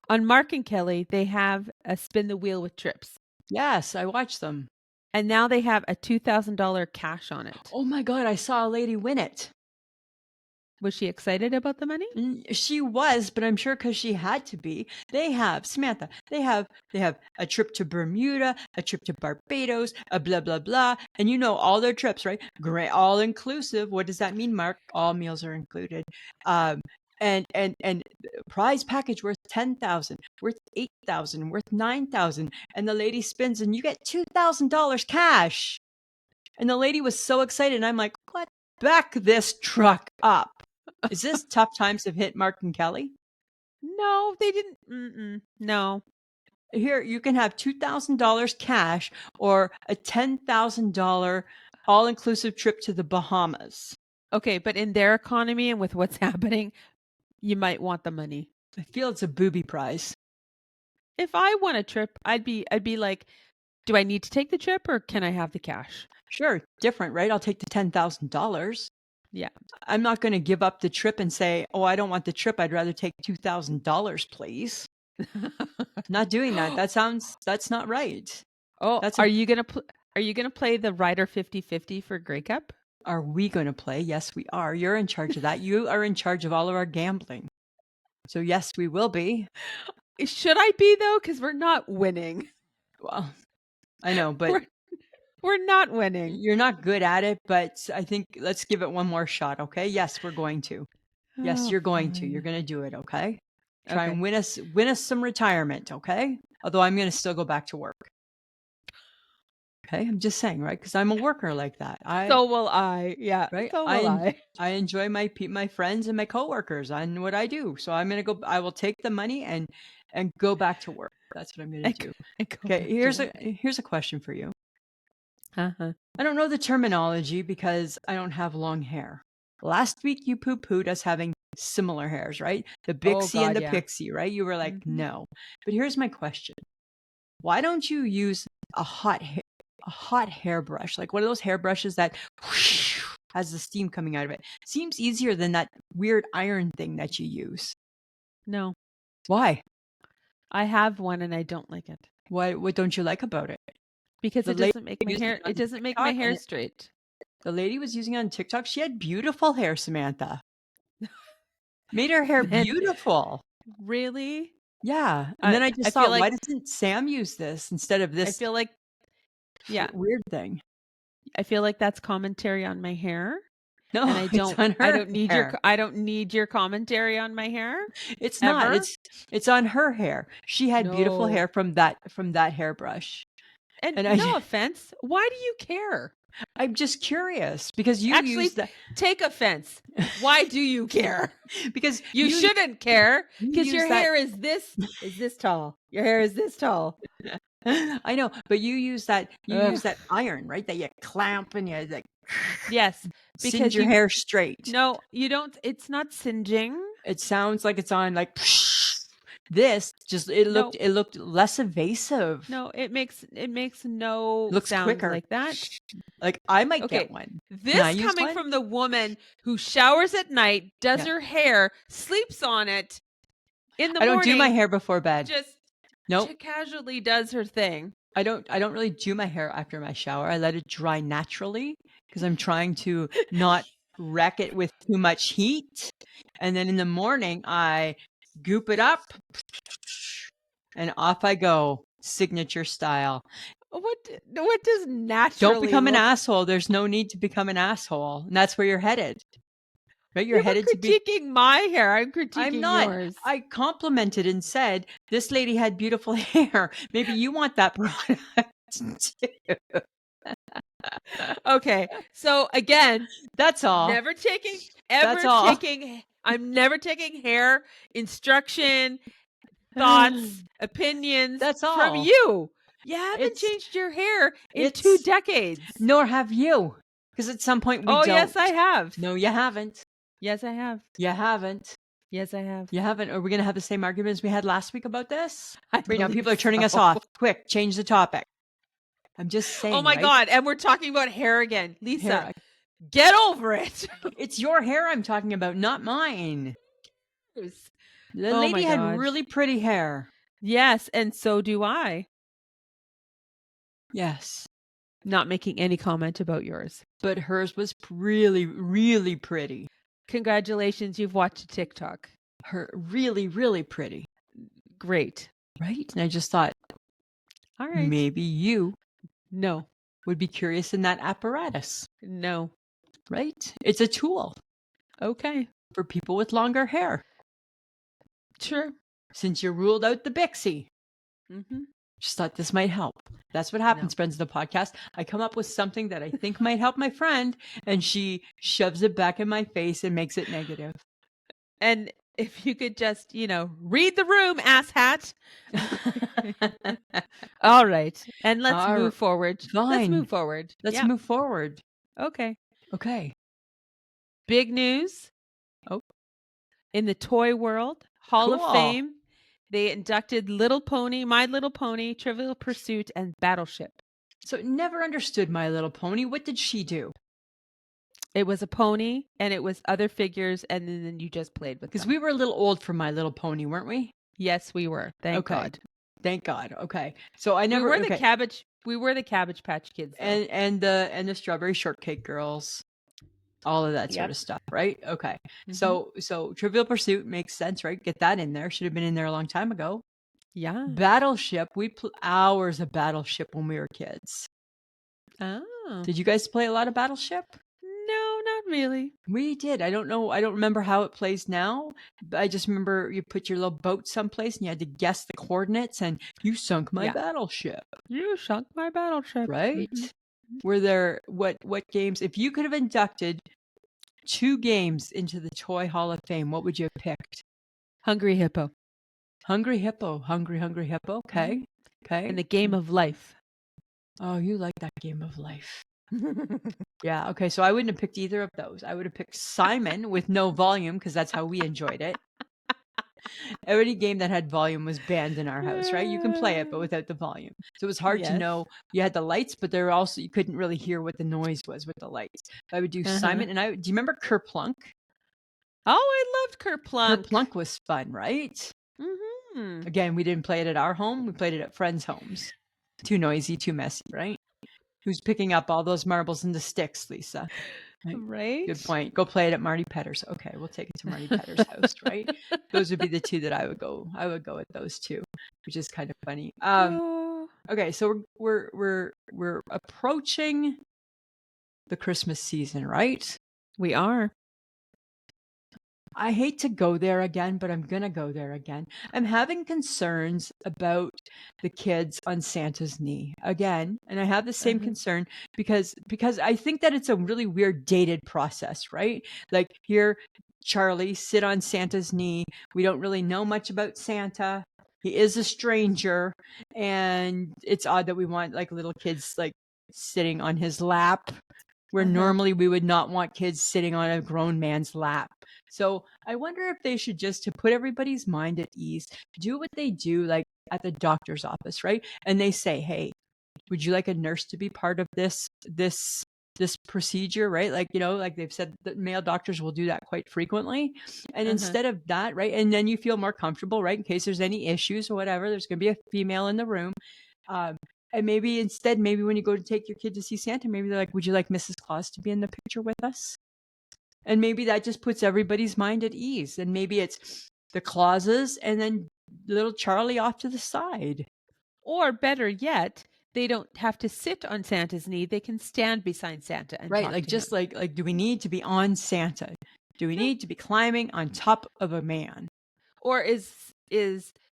On Mark and Kelly, they have a spin the wheel with trips. Yes, I watched them. And now they have a $2,000 cash on it. Oh my God, I saw a lady win it. Was she excited about the money? She was, but I'm sure because she had to be. They have Samantha. They have a trip to Bermuda, a trip to Barbados, a blah blah blah, and you know all their trips, right? Great, all inclusive. What does that mean, Mark? All meals are included. Um, and prize package worth 10,000, worth 8,000, worth 9,000, and the lady spins, and you get $2,000 cash. And the lady was so excited, and I'm like, what? Back this truck up. Is this tough times have hit Mark and Kelly? No, they didn't. No. Here, you can have $2,000 cash or a $10,000 all inclusive trip to the Bahamas. Okay, but in their economy and with what's happening, you might want the money. I feel it's a booby prize. If I won a trip, I'd be like, do I need to take the trip or can I have the cash? Sure, different, right? I'll take the $10,000. Yeah. I'm not going to give up the trip and say, oh, I don't want the trip. I'd rather take $2,000, please. Not doing that. That's not right. Oh, That's are you gonna play the Ryder 50-50 for Grey Cup? Are we going to play? Yes, we are. You're in charge of that. You are in charge of all of our gambling. So yes, we will be. Should I be though? Because we're not winning. Well, I know, but We're- We're not winning. You're not good at it, but I think let's give it one more shot, okay? Yes, we're going to. Yes, Oh, you're going to. You're fine. going to do it, okay? Try Okay. and win us some retirement, okay? Although I'm going to still go back to work. Okay? I'm just saying, right? Cuz I'm a worker like that. So will I. Yeah. Right? So will I. I enjoy my friends and my coworkers and what I do. So I'm going to go I will take the money and go back to work. That's what I'm going to do. And go Okay, back to work. here's a question for you. Uh-huh. I don't know the terminology because I don't have long hair. Last week you poo-pooed us having similar hairs, right? The Oh Bixie and God, the yeah. Pixie, right? You were like, Mhm. no. But here's my question. Why don't you use a hot hairbrush, like one of those hairbrushes that has the steam coming out of it? Seems easier than that weird iron thing that you use. No. Why? I have one and I don't like it. What don't you like about it? Because The it lady doesn't make my used hair on it doesn't make my TikTok hair straight. the lady was using it on TikTok. She had beautiful hair, Samantha. Made her hair Then beautiful. really? Yeah, and then I I just feel thought, like why doesn't Sam use this instead of I this feel like yeah, weird thing? I feel like that's commentary on my hair. And No, it's on I her don't need hair. I don't need your commentary on my hair It's not. ever. It's on her hair. She had beautiful No. hair from that hairbrush. And And no offense, why do you care? I'm just curious because you use Actually, that take offense. Why do you care? because You shouldn't care you because use your that hair is this tall. Your hair is this tall. I know, but you use Ugh. that iron, right? That you clamp and you like Yes, singe because your you hair straight. no, you don't. It's not singeing. It sounds like it's on like this just No, it looked less evasive. no, it makes no Looks sound quicker. like that. Like I might get Okay, one. Can I this use coming one? from the woman who showers at night, does Yeah. her hair, sleeps on it in the I don't do my morning, hair before bed. just Nope. casually does her thing. I don't really do my hair after my shower. I let it dry naturally because I'm trying to not wreck it with too much heat. And then in the morning I goop it up and off I go, signature style. What does Don't naturally become an look? asshole. There's no need to become an asshole. And that's where you're headed. Right? You're You're not headed to be critiquing my hair. I'm I'm critiquing not. yours. I complimented and said, this lady had beautiful hair. Maybe you want that product too. Okay. So again, That's all. never taking That's all. I'm never taking hair instruction, thoughts, opinions That's from all. you. You haven't It's changed your hair in 2 it's decades. nor have you. Because at some point we Oh, don't. yes, I have. No, you haven't. Yes, I have. You haven't. Yes, I have. You haven't. Are we gonna have the same arguments we had last week about this? I Right now, believe people are turning us so. off. Quick, change the topic. I'm just saying, Oh my right? God. And we're talking about hair again. Lisa, Hair. get over it. It's your hair I'm talking about, not mine. The Oh lady my had God. really pretty hair. Yes, and so do I. Yes. Not making any comment about yours. But hers was really, really pretty. Congratulations, you've watched a TikTok. Her really, really pretty. Great. Right? And I just thought All right. maybe you No. would be curious in that apparatus. No. Right? It's a tool Okay. for people with longer hair. Sure. Since you ruled out the Bixie. Mm-hmm. Just thought this might help. That's what happens, friends of the podcast. I come up with something that I think might help my friend, and she shoves it back in my face and makes it negative. And if you could just, read the room, asshat. All right. And let's move forward. Fine. Let's move forward. Let's move forward. Okay. Okay. Big news. Oh. In the toy world, Hall Cool. of Fame, they inducted Little Pony, My Little Pony, Trivial Pursuit, and Battleship. So never understood My Little Pony. What did she do? It was a pony, and it was other figures, and then you just played with them. Because we were a little old for My Little Pony, weren't we? Yes, we were. Thank God. Thank God. Okay. So I never. We were the Cabbage Patch Kids, though. and the Strawberry Shortcake Girls, all of that sort of stuff, right? Okay. Mm-hmm. So Trivial Pursuit makes sense, right? Get that in there. Should have been in there a long time ago. Yeah. Battleship. We hours of Battleship when we were kids. Oh. Did you guys play a lot of Battleship? No, not really. We did. I don't know. I don't remember how it plays now. But I just remember you put your little boat someplace and you had to guess the coordinates and you sunk my Yeah. battleship, You sunk my battleship. right? Mhm. Were there what games if you could have inducted 2 games into the Toy Hall of Fame, what would you have picked? Hungry Hippo. Hungry Hippo, Hungry Hippo. Okay. And Okay. the Game of Life. Oh, you like that game of life. Yeah, okay, so I wouldn't have picked either of those. I would have picked Simon with no volume because that's how we enjoyed it. Every game that had volume was banned in our house, right? You can play it, but without the volume. So it was hard to Yes. know. You had the lights, but there were also you couldn't really hear what the noise was with the lights. I would do Simon, and do you remember Kerplunk? Oh, I loved Kerplunk. Kerplunk was fun, right? Mm-hmm. Again, we didn't play it at our home. We played it at friends' homes. Too noisy, too messy, right? Who's picking up all those marbles into sticks, Lisa? Right? Good point. Go play it at Marty Petter's. Okay, we'll take it to Marty Petter's house, right? Those would be the 2 that I would go with those 2, which is kind of funny. Oh, Okay, so we're approaching the Christmas season, right? we are. I hate to go there again, but I'm going to go there again. I'm having concerns about the kids on Santa's knee again, and I have the same concern because I think that it's a really weird dated process, right? Like here Charlie sit on Santa's knee. We don't really know much about Santa. He is a stranger, and it's odd that we want like little kids like sitting on his lap where normally we would not want kids sitting on a grown man's lap. So I wonder if they should just to put everybody's mind at ease, do what they do like at the doctor's office, right? And they say, "Hey, would you like a nurse to be part of this procedure?" Right? Like, like they've said that male doctors will do that quite frequently. And instead of that, right? And then you feel more comfortable, right? In case there's any issues or whatever, there's going to be a female in the room. And maybe instead, maybe when you go to take your kid to see Santa, maybe they're like, "Would you like Mrs. Claus to be in the picture with us?" And maybe that just puts everybody's mind at ease. And maybe it's the Clauses and then little Charlie off to the side. Or better yet, they don't have to sit on Santa's knee. They can stand beside Santa and Right. talk Like to just him. like do we need to be on Santa? Do we No. need to be climbing on top of a man? Or is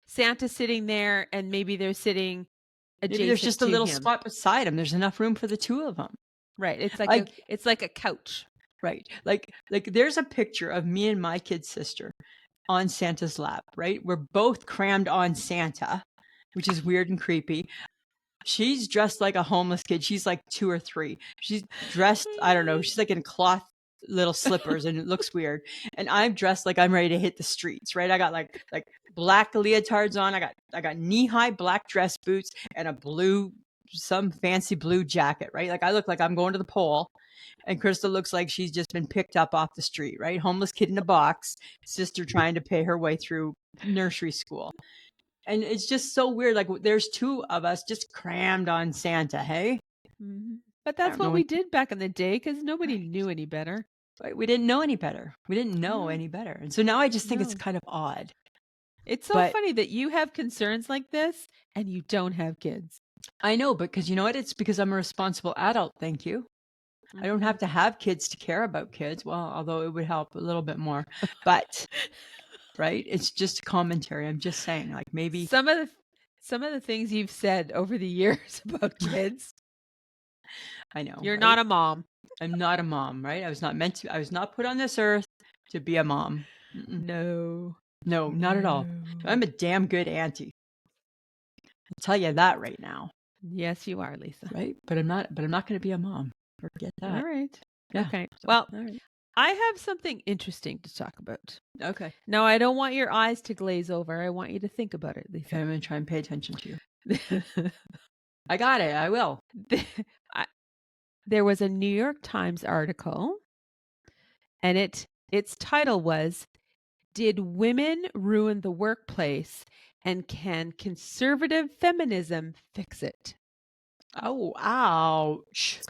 Santa sitting there and maybe they're sitting Maybe there's adjacent just a to little him? spot beside him. There's enough room for the 2 of them. Right. It's like Like a couch. right. Like there's a picture of me and my kid sister on Santa's lap, right? We're both crammed on Santa, which is weird and creepy. She's dressed like a homeless kid. She's like 2 or 3. She's dressed, I don't know, she's like in cloth little slippers and it looks weird. And I'm dressed like I'm ready to hit the streets, right? I got like black leotards on. I got knee-high black dress boots and some fancy blue jacket, right? Like I look like I'm going to the pole. And Krista looks like she's just been picked up off the street, right? Homeless kid in a box, sister trying to pay her way through nursery school. And it's just so weird. Like there's 2 of us just crammed on Santa, hey? But I that's don't know what we when did back in the day because nobody right. knew any better. Right. We didn't know any better. We didn't know No. any better. And so now I just think it's No. kind of odd. It's so But funny that you have concerns like this and you don't have kids. I know, because you know what? It's because I'm a responsible adult. Thank you. I don't have to have kids to care about kids. Well, although it would help a little bit more. But right? It's just a commentary. I'm just saying, like maybe Some of the things you've said over the years about kids. I know. You're right? not a mom. I'm not a mom, right? I was not put on this earth to be a mom. No. No, not at all. I'm a damn good auntie. I'll tell you that right now. Yes, you are, Lisa. Right? But I'm not going to be a mom. Forget that. All right. Yeah. Okay. So, Well, all right. I have something interesting to talk about. Okay. Now, I don't want your eyes to glaze over. I want you to think about it, Lisa. Okay, I'm going to try and pay attention to you. I got it. I will. There was a New York Times article, and its title was, "Did Women Ruin the Workplace, and Can Conservative Feminism Fix It?" Oh, ouch.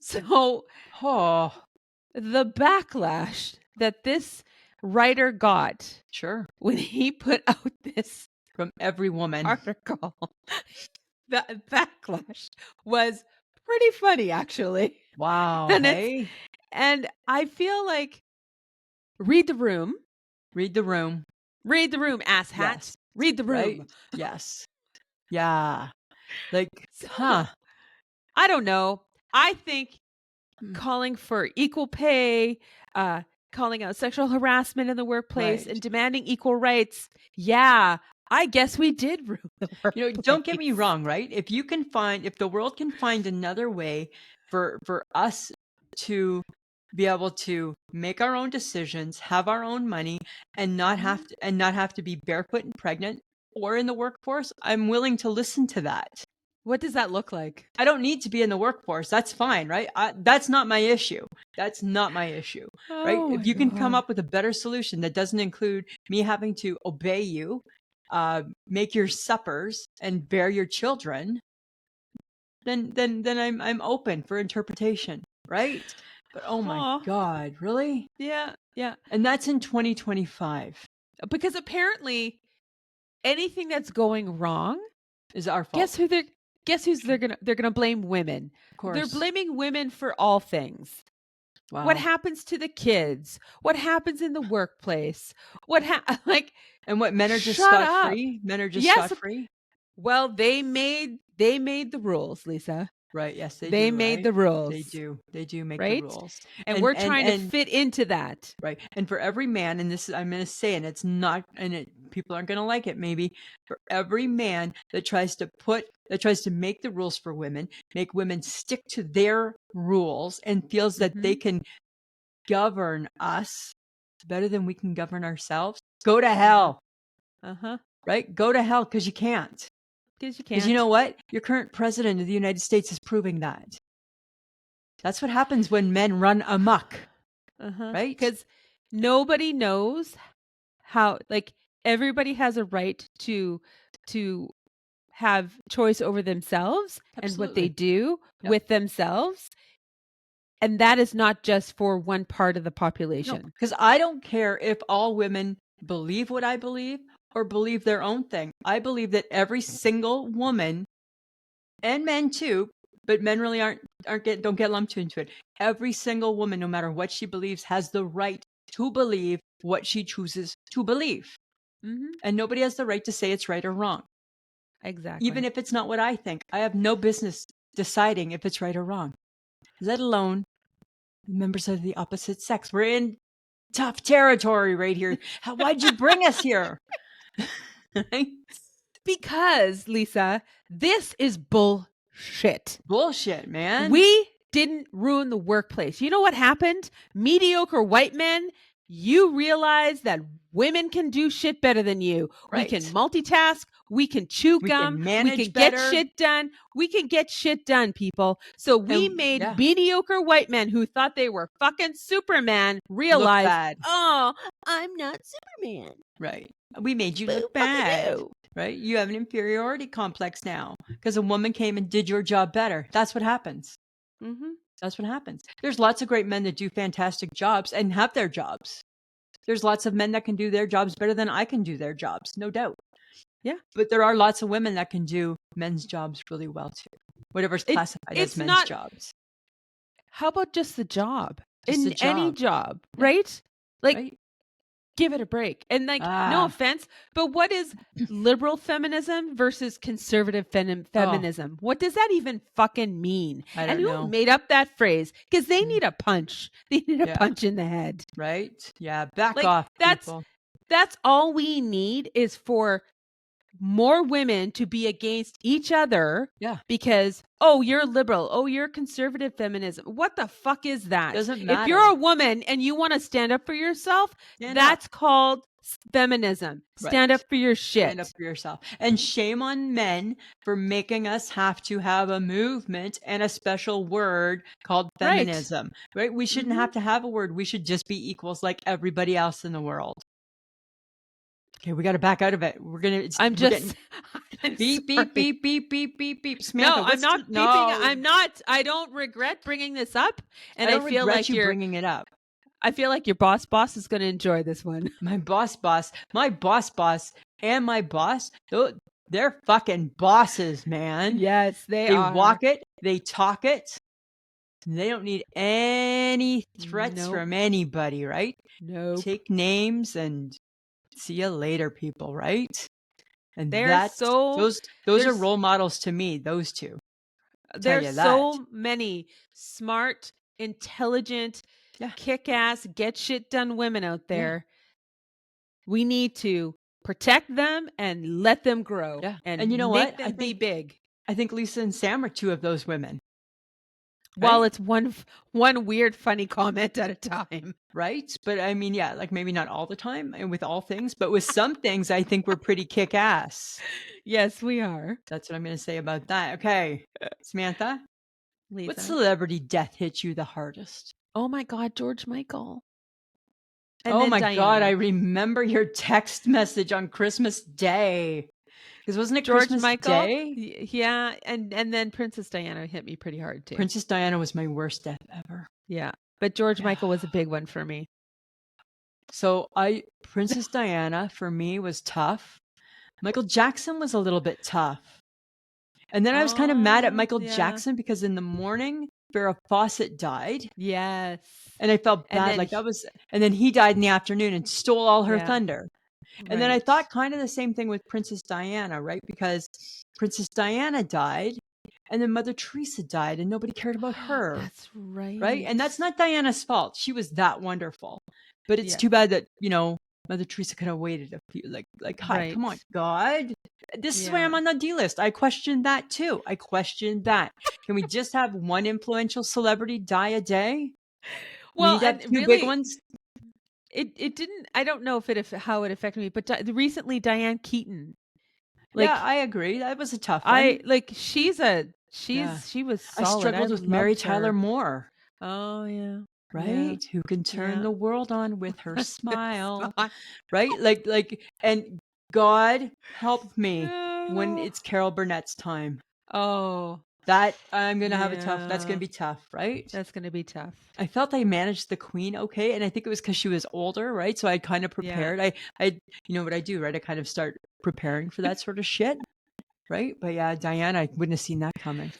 So Oh, the backlash that this writer got sure. when he put out this From every woman. article, the backlash was pretty funny, actually. Wow. And Hey, I feel like read the room, read the room. asshat. Yes. Read the Right. room. Yes. Yeah. Like, So huh. I don't know. I think Mm, calling for equal pay, uh, calling out sexual harassment in the workplace, right. and demanding equal rights. Yeah, I guess we did ruin the Don't get me workplace. wrong, right? If the world can find another way for us to be able to make our own decisions, have our own money, and Mhm. not have to be barefoot and pregnant or in the workforce, I'm willing to listen to that. What does that look like? I don't need to be in the workforce. That's fine, right? That's not my issue. That's not my issue, right? Oh If my you can come God. up with a better solution that doesn't include me having to obey you, make your suppers, and bear your children, then I'm open for interpretation, right? But oh my Oh, God, really? yeah, yeah. And that's in 2025 Because apparently anything that's going wrong, is our guess fault. who they're they're gonna blame women. Of They're course. blaming women for all things. What Wow. happens to the kids? What happens in the workplace? Like, And what, men are just shut scot up. free? Men are just Yes. scot free? Well, they made the rules, Lisa. Right. Yes, they They do, made right? the They rules, do. They do make the right? rules. And we're trying to And fit into that. right. And for every man, and this I'm going to say, and it's not, and people aren't going to like it maybe, for every man that tries to make the rules for women, make women stick to their rules and feels that they Mhm. can govern us better than we can govern ourselves, go to Uh-huh. hell, Uh-huh. right? Go to hell because you can't. Because you Because you know can't. what? Your current president of the United States is proving that. That's what happens when men run amok, Uh-huh. right? Because nobody knows how, like, everybody has a right to have choice over themselves and what they Absolutely. do Yep. with themselves. And that is not just for one part of the No, population. because I don't care if all women believe what I believe or believe their own thing. I believe that every single woman, and men too, but men really don't get lumped into it. Every single woman, no matter what she believes, has the right to believe what she chooses to believe. Mhm. And nobody has the right to say it's right or wrong. Even Exactly. if it's not what I think, I have no business deciding if it's right or wrong, let alone members of the opposite sex. We're in tough territory right here. Why'd you bring us here? Right? Because, Lisa, this is bullshit. Bullshit, man. We didn't ruin the workplace. You know what happened? Mediocre white men, you realize that women can do shit better than you. We can Right. multitask. We can chew We gum. can We can manage get better. shit done. We can get shit done, people. So we And made yeah, mediocre white men who thought they were fucking Superman look realize, bad. oh, I'm not Superman. Right. We made you Boo look fucking bad. do. Right. You have an inferiority complex now because a woman came and did your job better. That's what happens. Mm-hmm. That's what happens. There's lots of great men that do fantastic jobs and have their jobs. There's lots of men that can do their jobs better than I can do their jobs, no doubt. Yeah. But there are lots of women that can do men's jobs really well too. Whatever's classified as It's men's not. jobs. How about just the job? Just a In any job. job, Yeah. right? Like, Right. give it a break. And like, no Ah. offense, but what is liberal feminism versus conservative Oh, feminism? What does that even fucking mean? I And don't who know. made up that phrase? Because they Mm, need a punch. They need a yeah. punch in the head. Right. Yeah. Back Like, off, that's people. that's all we need is for more women to be against each other Yeah. because, oh, you're liberal, oh, you're conservative feminism. What the fuck is that? Doesn't If you're matter. a woman and you want to stand up for yourself, Stand up. that's called feminism. Stand Right. up for your Stand up shit. for yourself. And shame on men for making us have to have a movement and a special word called Right. feminism. Right? We shouldn't Mm-hmm. have to have a word. We should just be equals like everybody else in the world. Okay, we got to back out of it. We're getting I'm beep beep sorry. beep beep beep beep beep. No, Samantha, I'm not beeping. no? I don't regret bringing this up. I And don't regret you bringing it up. I feel like your boss is going to enjoy this one. My boss, and my boss, They're fucking bosses, man. Yes, they They are. walk it, they talk it. They don't need any threats Nope. from anybody, right? Nope. Take names and see you later, people, right? And They're so those are there's role models to me, those 2. Tell there's you that. so many smart, intelligent, Yeah, kick-ass, get shit done women out yeah, there. We need to protect them and let them grow yeah. And you know and what? make them be big. I think Lisa and Sam are 2 of those women, While right? it's one weird funny comment at a time. Right? But I mean, yeah, like maybe not all the time and with all things, but with some things I think we're pretty kick ass. Yes, we are. That's what I'm gonna say about that. Okay. Samantha, what Lisa. celebrity death hit you the hardest? Oh my God, George Michael. And Oh then my god, I Diana. remember your text message on Christmas Day. Because wasn't it George Christmas Michael, Day? yeah, and then Princess Diana hit me pretty hard too. Princess Diana was my worst death ever. Yeah, but George Yeah. Michael was a big one for me. So Princess Diana for me was tough. Michael Jackson was a little bit tough. And then I was kind of mad at Oh, Michael yeah. Jackson because in the morning, Farrah Fawcett died. Yes. And I felt And bad. then Like and then he died in the afternoon and stole all her yeah, thunder. And then I right. thought kind of the same thing with Princess Diana, right? Because Princess Diana died and then Mother Teresa died and nobody cared about her, That's right? right. And that's not Diana's fault. She was that wonderful. But it's Yeah, too bad that, Mother Teresa could have waited a few hi, come on, right. God. This is why Yeah. I'm on the D list. I questioned that too. I questioned that. Can we just have one influential celebrity die a day? We Well, need to have and 2 big really, ones. it didn't. I don't know if how it affected me, but recently Diane Keaton, Yeah, like I agree. That was a tough I one. like Yeah. she was I solid. I struggled with Mary loved Tyler her. Moore, Oh yeah, yeah, right? Who can turn yeah. the world on with her smile, Spot. right? And God help me when Oh, it's Carol Burnett's time. oh, That I'm gonna have that's gonna yeah. be tough, right? That's gonna be tough. I felt I managed the queen okay, and I think it was because she was older, right? So I kind of Yeah. prepared. You know what I do, right? I kind of start preparing for that sort of shit, right? But yeah, Diana, I wouldn't have seen that coming.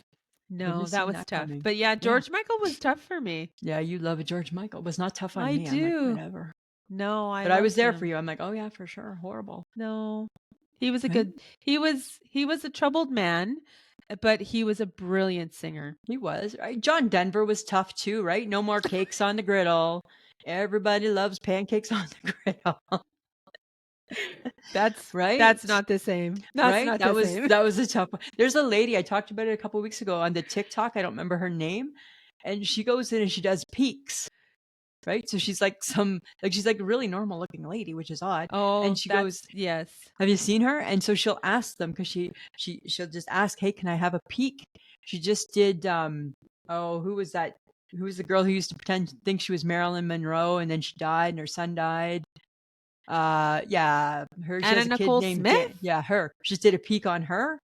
Wouldn't No, have that seen was that tough. coming. But yeah, Yeah. George Michael was tough for me. Yeah, you love a George Michael. It was not tough on I me. I'm like, do. whatever. No, I But I was loved there for him. you. I'm like, oh yeah, for sure. Horrible. No. He was a Right? good he was a troubled man, but he was a brilliant singer. He was. Right? John Denver was tough too, right? No more cakes on the griddle. Everybody loves pancakes on the griddle. That's Right? not the same. That's Right? not the same. That was a tough one. There's a lady I talked about it a couple weeks ago on the TikTok. I don't remember her name. And she goes in and she does peaks. Right? So she's like she's like a really normal looking lady, which is odd. And Oh, she goes, that's yes. have you seen her? And so she'll ask them because she'll just ask, "Hey, can I have a peek?" She just did. Oh, who was that? Who was the girl who used to pretend to think she was Marilyn Monroe and then she died and her son died? Yeah, her. She Anna has a kid Nicole named Dan. Smith? Yeah, her. She just did a peek on her,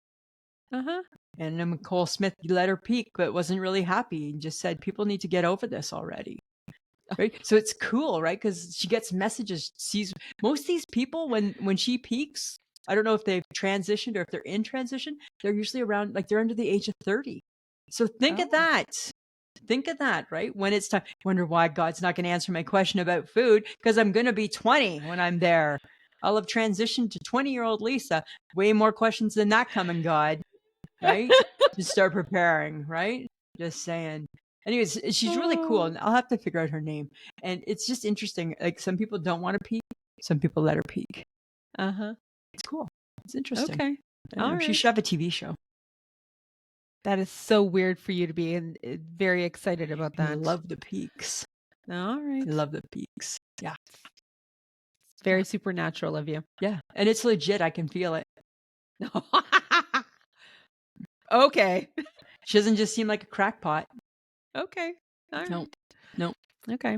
Uh-huh. and then Nicole Smith let her peek, but wasn't really happy and just said, "People need to get over this already." Right? So it's cool, right? Because she gets messages, sees most of these people when she peaks. I don't know if they've transitioned or if they're in transition. They're usually around they're under the age of 30. So think of Oh. that. Think of that, right? When it's time, wonder why God's not going to answer my question about food because I'm going to be 20 when I'm there. I'll have transitioned to 20-year-old Lisa. Way more questions than that coming, God, right? Just start preparing, right? Just saying. Anyways, she's really cool, Oh. and I'll have to figure out her name. And it's just interesting. Like some people don't want to peek, some people let her peek. Uh-huh. It's cool. It's interesting. Okay. All She right. should have a TV show. That is so weird for you to be very excited about I that. love the peaks. All I right. love the peaks. Yeah, yeah, Very supernatural of you. yeah. And it's legit. I can feel it. Okay. She doesn't just seem like a crackpot. Okay. All No, right. no. Okay.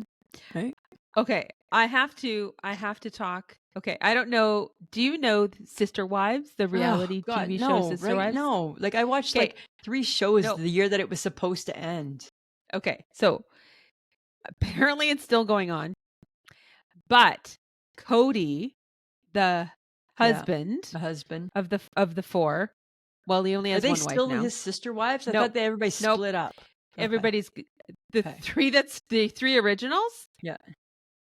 Right? Okay. I have to talk. Okay. I don't know. Do you know Sister Wives, the Oh reality God, TV show no, Sister right? Wives? No. Like I watched Okay. 3 shows No. the year that it was supposed to end. Okay. So apparently it's still going on. But Cody, the husband the husband. of the four. Well, he only Are has they one wife still now. his sister wives? I Nope. thought everybody Nope. split up. Okay. Everybody's the Okay. the three originals. Yeah.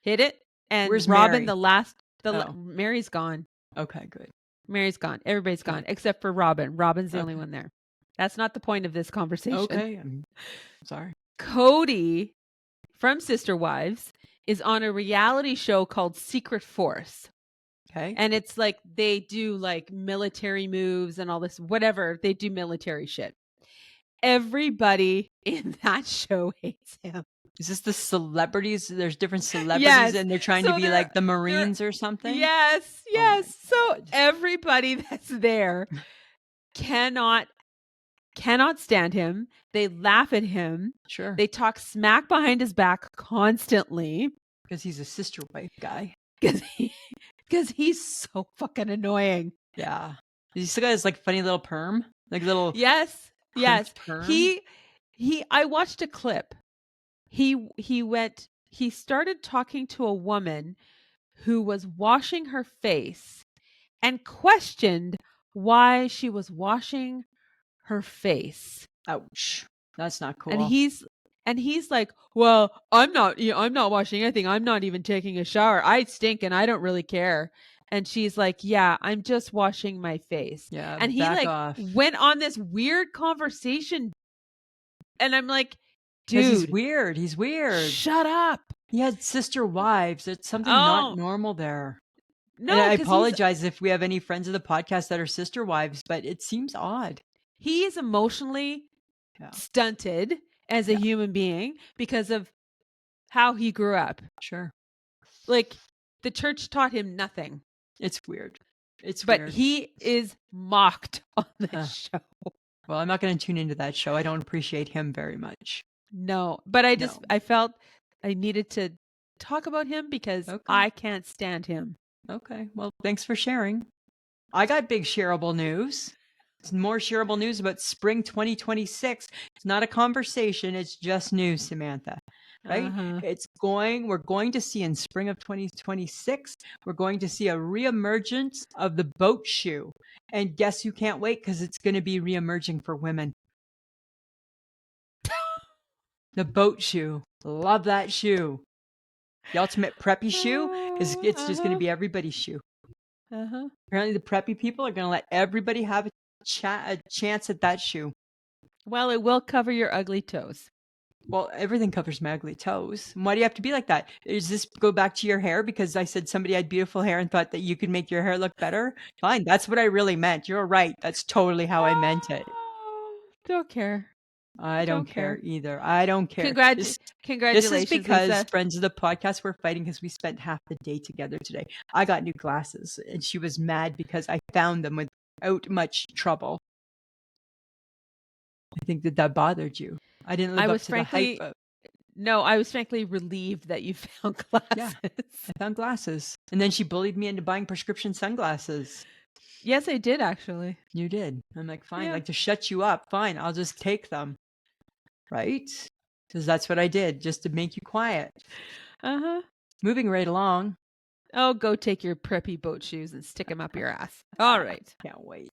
Hit it. And Where's Robin, Mary? the Mary's gone. Okay, good. Mary's gone. Everybody's Okay. gone except for Robin. Robin's the only Okay. one there. That's not the point of this conversation. Okay. I'm sorry. Cody from Sister Wives is on a reality show called Secret Force. Okay. And it's like they do like military moves and all this, whatever. They do military shit. Everybody in that show hates him. Is this the celebrities? There's different celebrities Yes. and they're trying to be like the Marines or something? Yes. Oh my Yes. So God. everybody that's there cannot stand him. They laugh at him. Sure. They talk smack behind his back constantly. Because he's a sister wife guy. Because he's so fucking annoying. Yeah. He still got his like funny little perm? Like little Yes. perm? He I watched a clip. He started talking to a woman who was washing her face and questioned why she was washing her face. Ouch. That's not cool. And he's like, "Well, I'm not washing anything. I'm not even taking a shower. I stink and I don't really care." And she's like, "Yeah, I'm just washing my face." Yeah, And he back like off. went on this weird conversation. And I'm like, Because "Dude, he's weird. He's weird. shut up." He had sister wives. It's something Oh, not normal there. And no, I because apologize if we have any friends of the podcast that are sister wives, but it seems odd. he is emotionally Yeah. stunted as a Yeah. human being because of how he grew up. Sure. Like the church taught him nothing. It's weird. It's But weird. he is mocked on this show. Well, I'm not going to tune into that show. I don't appreciate him very much. No, but No. I felt I needed to talk about him because Okay. I can't stand him. Okay. Well, thanks for sharing. I got big shareable news. It's more shareable news about spring 2026. It's not a conversation. It's just news, Samantha. Right? Uh-huh. We're going to see in spring of 2026, we're going to see a reemergence of the boat shoe. And guess who can't wait? Because it's going to be reemerging for women. The boat shoe. Love that shoe. The ultimate preppy shoe it's just going to be everybody's shoe. Uh-huh. Apparently the preppy people are going to let everybody have a chance at that shoe. Well, it will cover your ugly toes. Well, everything covers my ugly toes. Why do you have to be like that? Does this go back to your hair because I said somebody had beautiful hair and thought that you could make your hair look better? Fine, that's what I really meant. You're right. That's totally how I meant it. Don't care. I don't care either. I don't care. Congratulations, This is because Lisa. friends of the podcast were fighting because we spent half the day together today. I got new glasses and she was mad because I found them without much trouble. I think that bothered you. I didn't live up to the hype of... No, I was frankly relieved that you found glasses. Yeah, I found glasses. And then she bullied me into buying prescription sunglasses. Yes, I did actually. You did. I'm like, fine, Yeah. like to shut you up. Fine, I'll just take them. Right? Because that's what I did, just to make you quiet. Uh-huh. Moving right along. Oh, go take your preppy boat shoes and stick them up your ass. All right. Can't wait.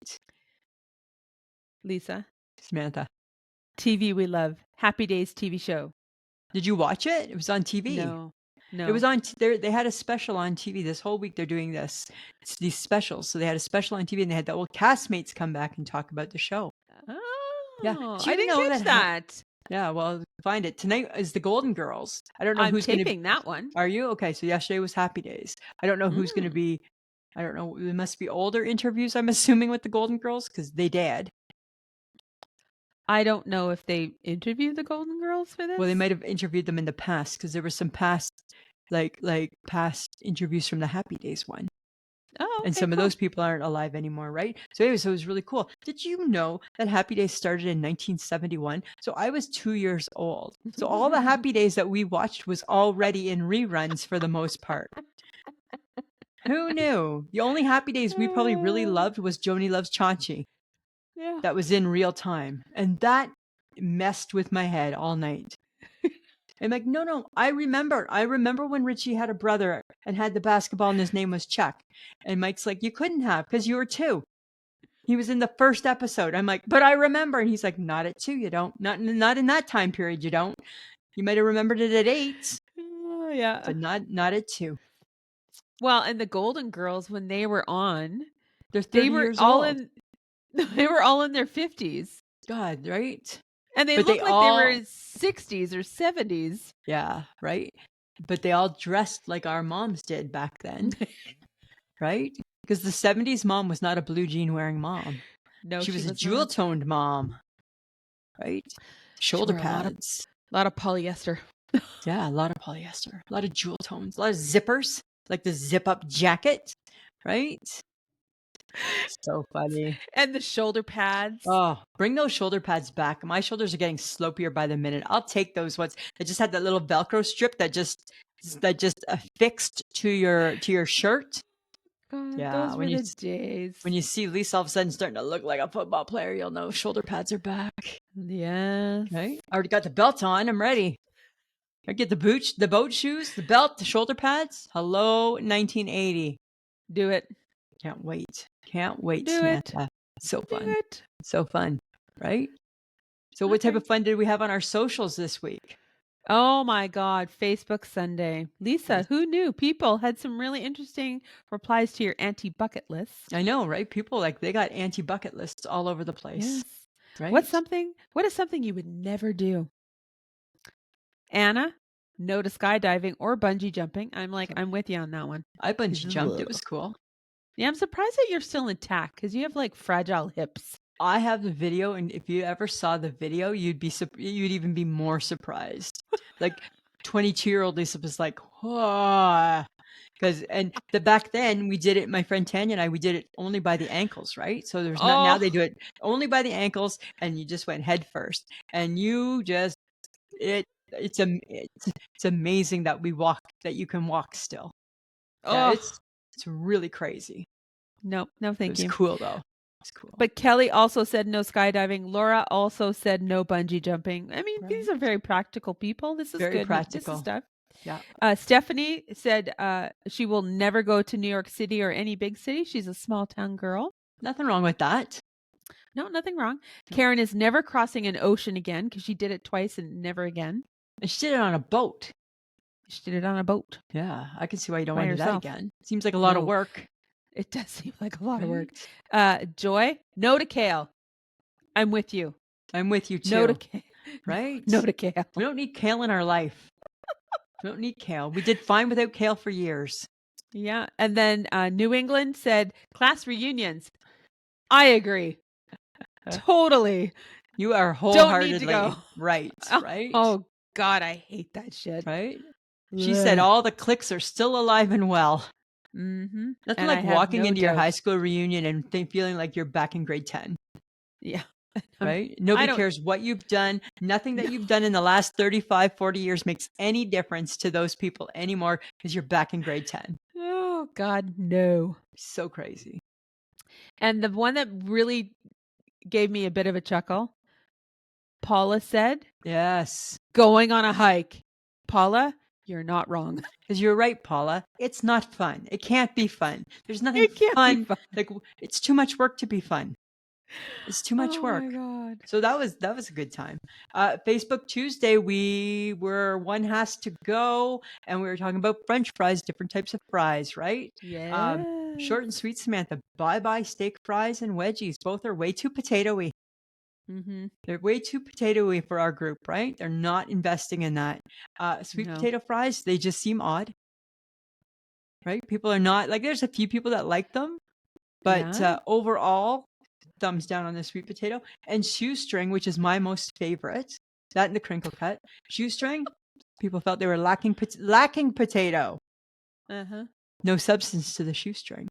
Lisa. Samantha. TV we love. Happy Days TV show. Did you watch it? It was on TV. No. It was on. They had a special on TV this whole week. They're doing this. It's these specials. So they had a special on TV, and they had the old castmates come back and talk about the show. Oh, Yeah, I didn't catch that. Yeah, well, find it. Tonight is the Golden Girls. I don't know I'm who's going to be taping that one. Are you? Okay, so yesterday was Happy Days. I don't know who's going to be. I don't know. There must be older interviews, I'm assuming, with the Golden Girls because they did. I don't know if they interviewed the Golden Girls for this. Well, they might have interviewed them in the past because there were some past, like past interviews from the Happy Days one. Oh, okay, and some of those people aren't alive anymore, right? So anyway, so it was really cool. Did you know that Happy Days started in 1971? So I was 2 years old. So all the Happy Days that we watched was already in reruns for the most part. Who knew? The only Happy Days we probably really loved was Joni Loves Chauncy. Yeah. That was in real time. And that messed with my head all night. I'm like, no, I remember. I remember when Richie had a brother and had the basketball and his name was Chuck. And Mike's like, you couldn't have because you were 2. He was in the first episode. I'm like, but I remember. And he's like, not at 2, you don't. Not in that time period, you don't. You might have remembered it at 8, Oh, yeah. but not at 2. Well, and the Golden Girls, when they were on, They're they 30 were years all old. in they were all in their 50s. God, right? And they But they looked like they were all, in 60s or 70s. yeah, right? But they all dressed like our moms did back then, right? Because the 70s mom was not a blue jean wearing mom. No, She she was a was jewel not. toned mom, right? She Shoulder wore pads. a lot of polyester. Yeah, a lot of polyester, a lot of jewel tones, a lot of zippers, like the zip up jacket, right? So funny. And the shoulder pads. Oh, bring those shoulder pads back. My shoulders are getting slopier by the minute. I'll take those ones that just had that little Velcro strip that just affixed to your shirt. God, Yeah, those were the days. when you see Lisa all of a sudden starting to look like a football player, you'll know shoulder pads are back. Yes. Right? I already got the belt on. I'm ready. I get the boat shoes, the belt, the shoulder pads. Hello, 1980. Do it. Can't wait. Can't wait, Do it. Samantha. So Do fun. it. So fun. Right? So what type Okay. of fun did we have on our socials this week? Oh my God, Facebook Sunday. Lisa, who knew people had some really interesting replies to your anti-bucket list? I know, right? People they got anti-bucket lists all over the place. Yes. Right? What is something you would never do? Anna, no to skydiving or bungee jumping. I'm with you on that one. I bungee jumped. It was cool. Yeah, I'm surprised that you're still intact because you have like fragile hips. I have the video, and if you ever saw the video, you'd even be more surprised. Like 22-year-old Lisa was like, "Oh," back then we did it. My friend Tanya and I, we did it only by the ankles, right? So there's not now Oh, they do it only by the ankles, and you just went head first, and you just it's amazing that that you can walk still. Yeah, oh, it's really crazy. no, It thank was you. cool though. It's cool. But Kelly also said no skydiving. Laura also said no bungee jumping. I mean, these are very practical people. This is Very good. This practical. is stuff. Yeah. Stephanie said she will never go to New York City or any big city. She's a small town girl. Nothing wrong with that. No, nothing wrong. Karen is never crossing an ocean again because she did it twice and never again. And she did it on a boat. She did it on a boat. Yeah, I can see why you don't By want to do that herself. again. Seems like a lot of No. work. It does seem like a lot of work. Right? Joy, no to kale. I'm with you. I'm with you too. No to kale. Right? No to kale. We don't need kale in our life. We don't need kale. We did fine without kale for years. Yeah. And then New England said class reunions. I agree. Totally. You are Don't wholeheartedly need to go. right. Right? Oh God, I hate that shit. Right? She said all the cliques are still alive and well. Mm-hmm. Nothing And like walking into your high doubt. school reunion and feeling like you're back in grade 10. Yeah. Right? Nobody cares what you've done. Nothing that you've done in the last 35, 40 years makes any difference to those people anymore because you're back in grade 10. Oh God, no. So crazy. And the one that really gave me a bit of a chuckle, Paula said, Yes. going on a hike. Paula, you're not wrong. Because you're right, Paula. It's not fun. It can't be fun. There's nothing It can't fun. be fun. Like it's too much work to be fun. It's too much work. Oh my God. So that was a good time. Facebook Tuesday, we were one has to go, and we were talking about French fries, different types of fries, right? Yeah. Short and sweet, Samantha. Bye steak fries and wedgies. Both are way too potatoey. Mm-hmm. They're way too potatoey for our group, right? They're not investing in that. Sweet potato fries, they just seem odd, right? People are not there's a few people that like them, but overall, thumbs down on the sweet potato. And shoestring, which is my most favorite, that and the crinkle cut. Shoestring, people felt they were lacking potato. Uh-huh. No substance to the shoestring.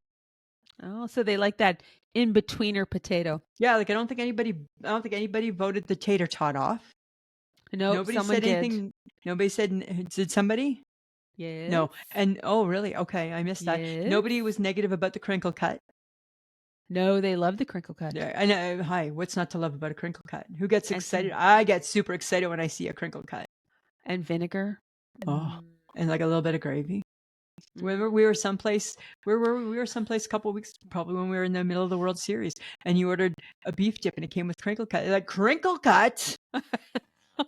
Oh, so they like that in-betweener potato. Yeah, I don't think anybody voted the tater tot off. No, Nobody someone said did. anything. Nobody said, did somebody? Yes. No. And oh, really? Okay, I missed that. Yes. Nobody was negative about the crinkle cut. No, they love the crinkle cut. Yeah, I know. Hi, what's not to love about a crinkle cut? Who gets excited? I get super excited when I see a crinkle cut. And vinegar. Oh, and like a little bit of gravy. Remember, we were someplace. Where were we? We were someplace a couple of weeks, probably when we were in the middle of the World Series, and you ordered a beef dip, and it came with crinkle cut. Like crinkle cut.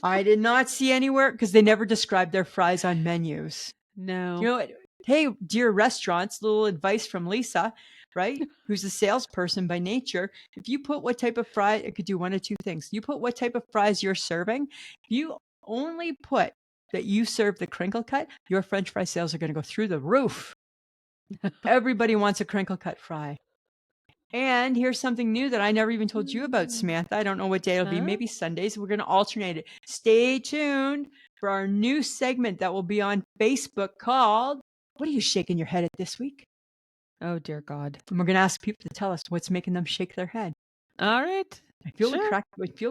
I did not see anywhere because they never described their fries on menus. No. You know what? Hey, dear restaurants, little advice from Lisa, right? Who's a salesperson by nature. If you put what type of fry, it could do one of two things. You put what type of fries you're serving. If you only put that you serve the crinkle cut, your French fry sales are going to go through the roof. Everybody wants a crinkle cut fry. And here's something new that I never even told you about, Samantha. I don't know what day it'll be. Maybe Sundays. We're going to alternate it. Stay tuned for our new segment that will be on Facebook called, what are you shaking your head at this week? Oh, dear God. And we're going to ask people to tell us what's making them shake their head. All right. I feel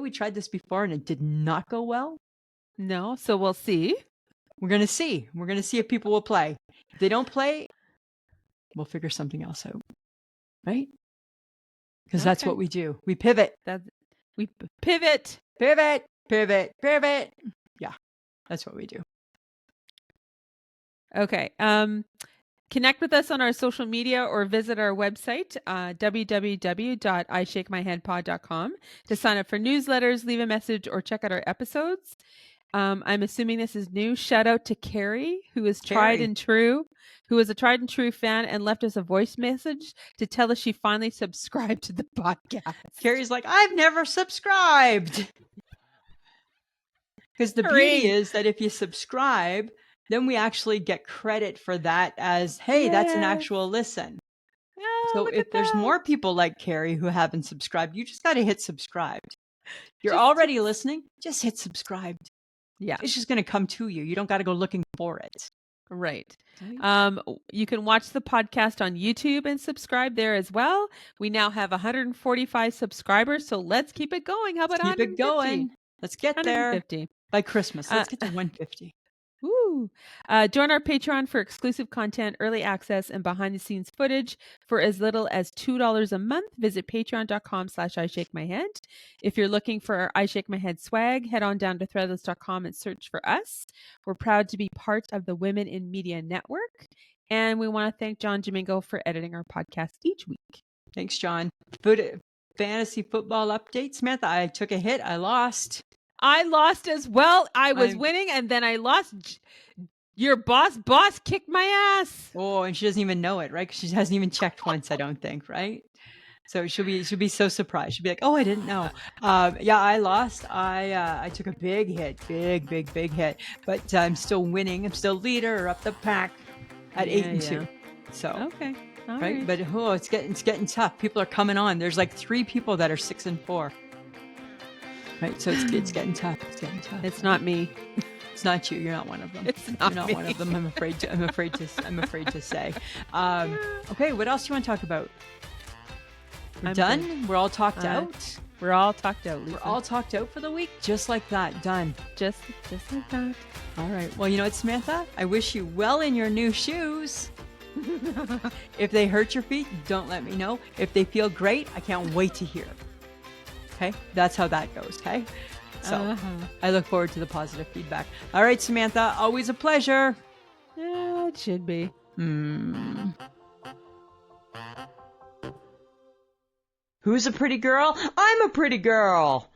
we tried this before and it did not go well. No, so we'll see. We're going to see. We're going to see if people will play. If they don't play, we'll figure something else out. Right? Because that's what we do. We pivot. We pivot. Pivot, pivot, pivot. Yeah, that's what we do. Okay. Connect with us on our social media or visit our website, www.ishakemyheadpod.com, to sign up for newsletters, leave a message, or check out our episodes. I'm assuming this is new. Shout out to Carrie, who is a tried and true fan and left us a voice message to tell us she finally subscribed to the podcast. Carrie's like, I've never subscribed. Because the beauty is that if you subscribe, then we actually get credit for that as, hey, that's an actual listen. Oh, so if there's more people like Carrie who haven't subscribed, you just got to hit subscribed. You're already listening, just hit subscribed. Yeah. It's just going to come to you. You don't got to go looking for it. Right. You can watch the podcast on YouTube and subscribe there as well. We now have 145 subscribers, so let's keep it going. How about 150? Keep it going. Let's get there by Christmas. Let's get to 150. Woo! Join our Patreon for exclusive content, early access, and behind-the-scenes footage for as little as $2 a month. Visit patreon.com/ishakemyhead. If you're looking for our I Shake My Head swag, head on down to threadless.com and search for us. We're proud to be part of the Women in Media Network, and we want to thank John Domingo for editing our podcast each week. Thanks, John. Fantasy football update. Samantha, I took a hit. I lost. I lost as well. I was winning, and then I lost. Your boss kicked my ass. Oh, and she doesn't even know it, right? Because she hasn't even checked once, I don't think, right? So she'll be so surprised. She'll be like, "Oh, I didn't know." Yeah, I lost. I took a big hit, big hit. But I'm still winning. I'm still leader up the pack at 8-2. So okay, all right. But it's getting tough. People are coming on. There's like 3 people that are 6-4. Right, so it's getting tough. It's getting tough. It's not me. It's not you. You're not one of them. It's not You're not me. one of them. I'm afraid to say. Okay, what else do you want to talk about? We're done. Good. We're all talked out. We're all talked out, Lisa. We're all talked out for the week, just like that. Done. Just like that. All right. Well, you know what, Samantha? I wish you well in your new shoes. If they hurt your feet, don't let me know. If they feel great, I can't wait to hear. Okay, that's how that goes. Okay, so I look forward to the positive feedback. All right, Samantha, always a pleasure. Yeah, it should be. Who's a pretty girl? I'm a pretty girl.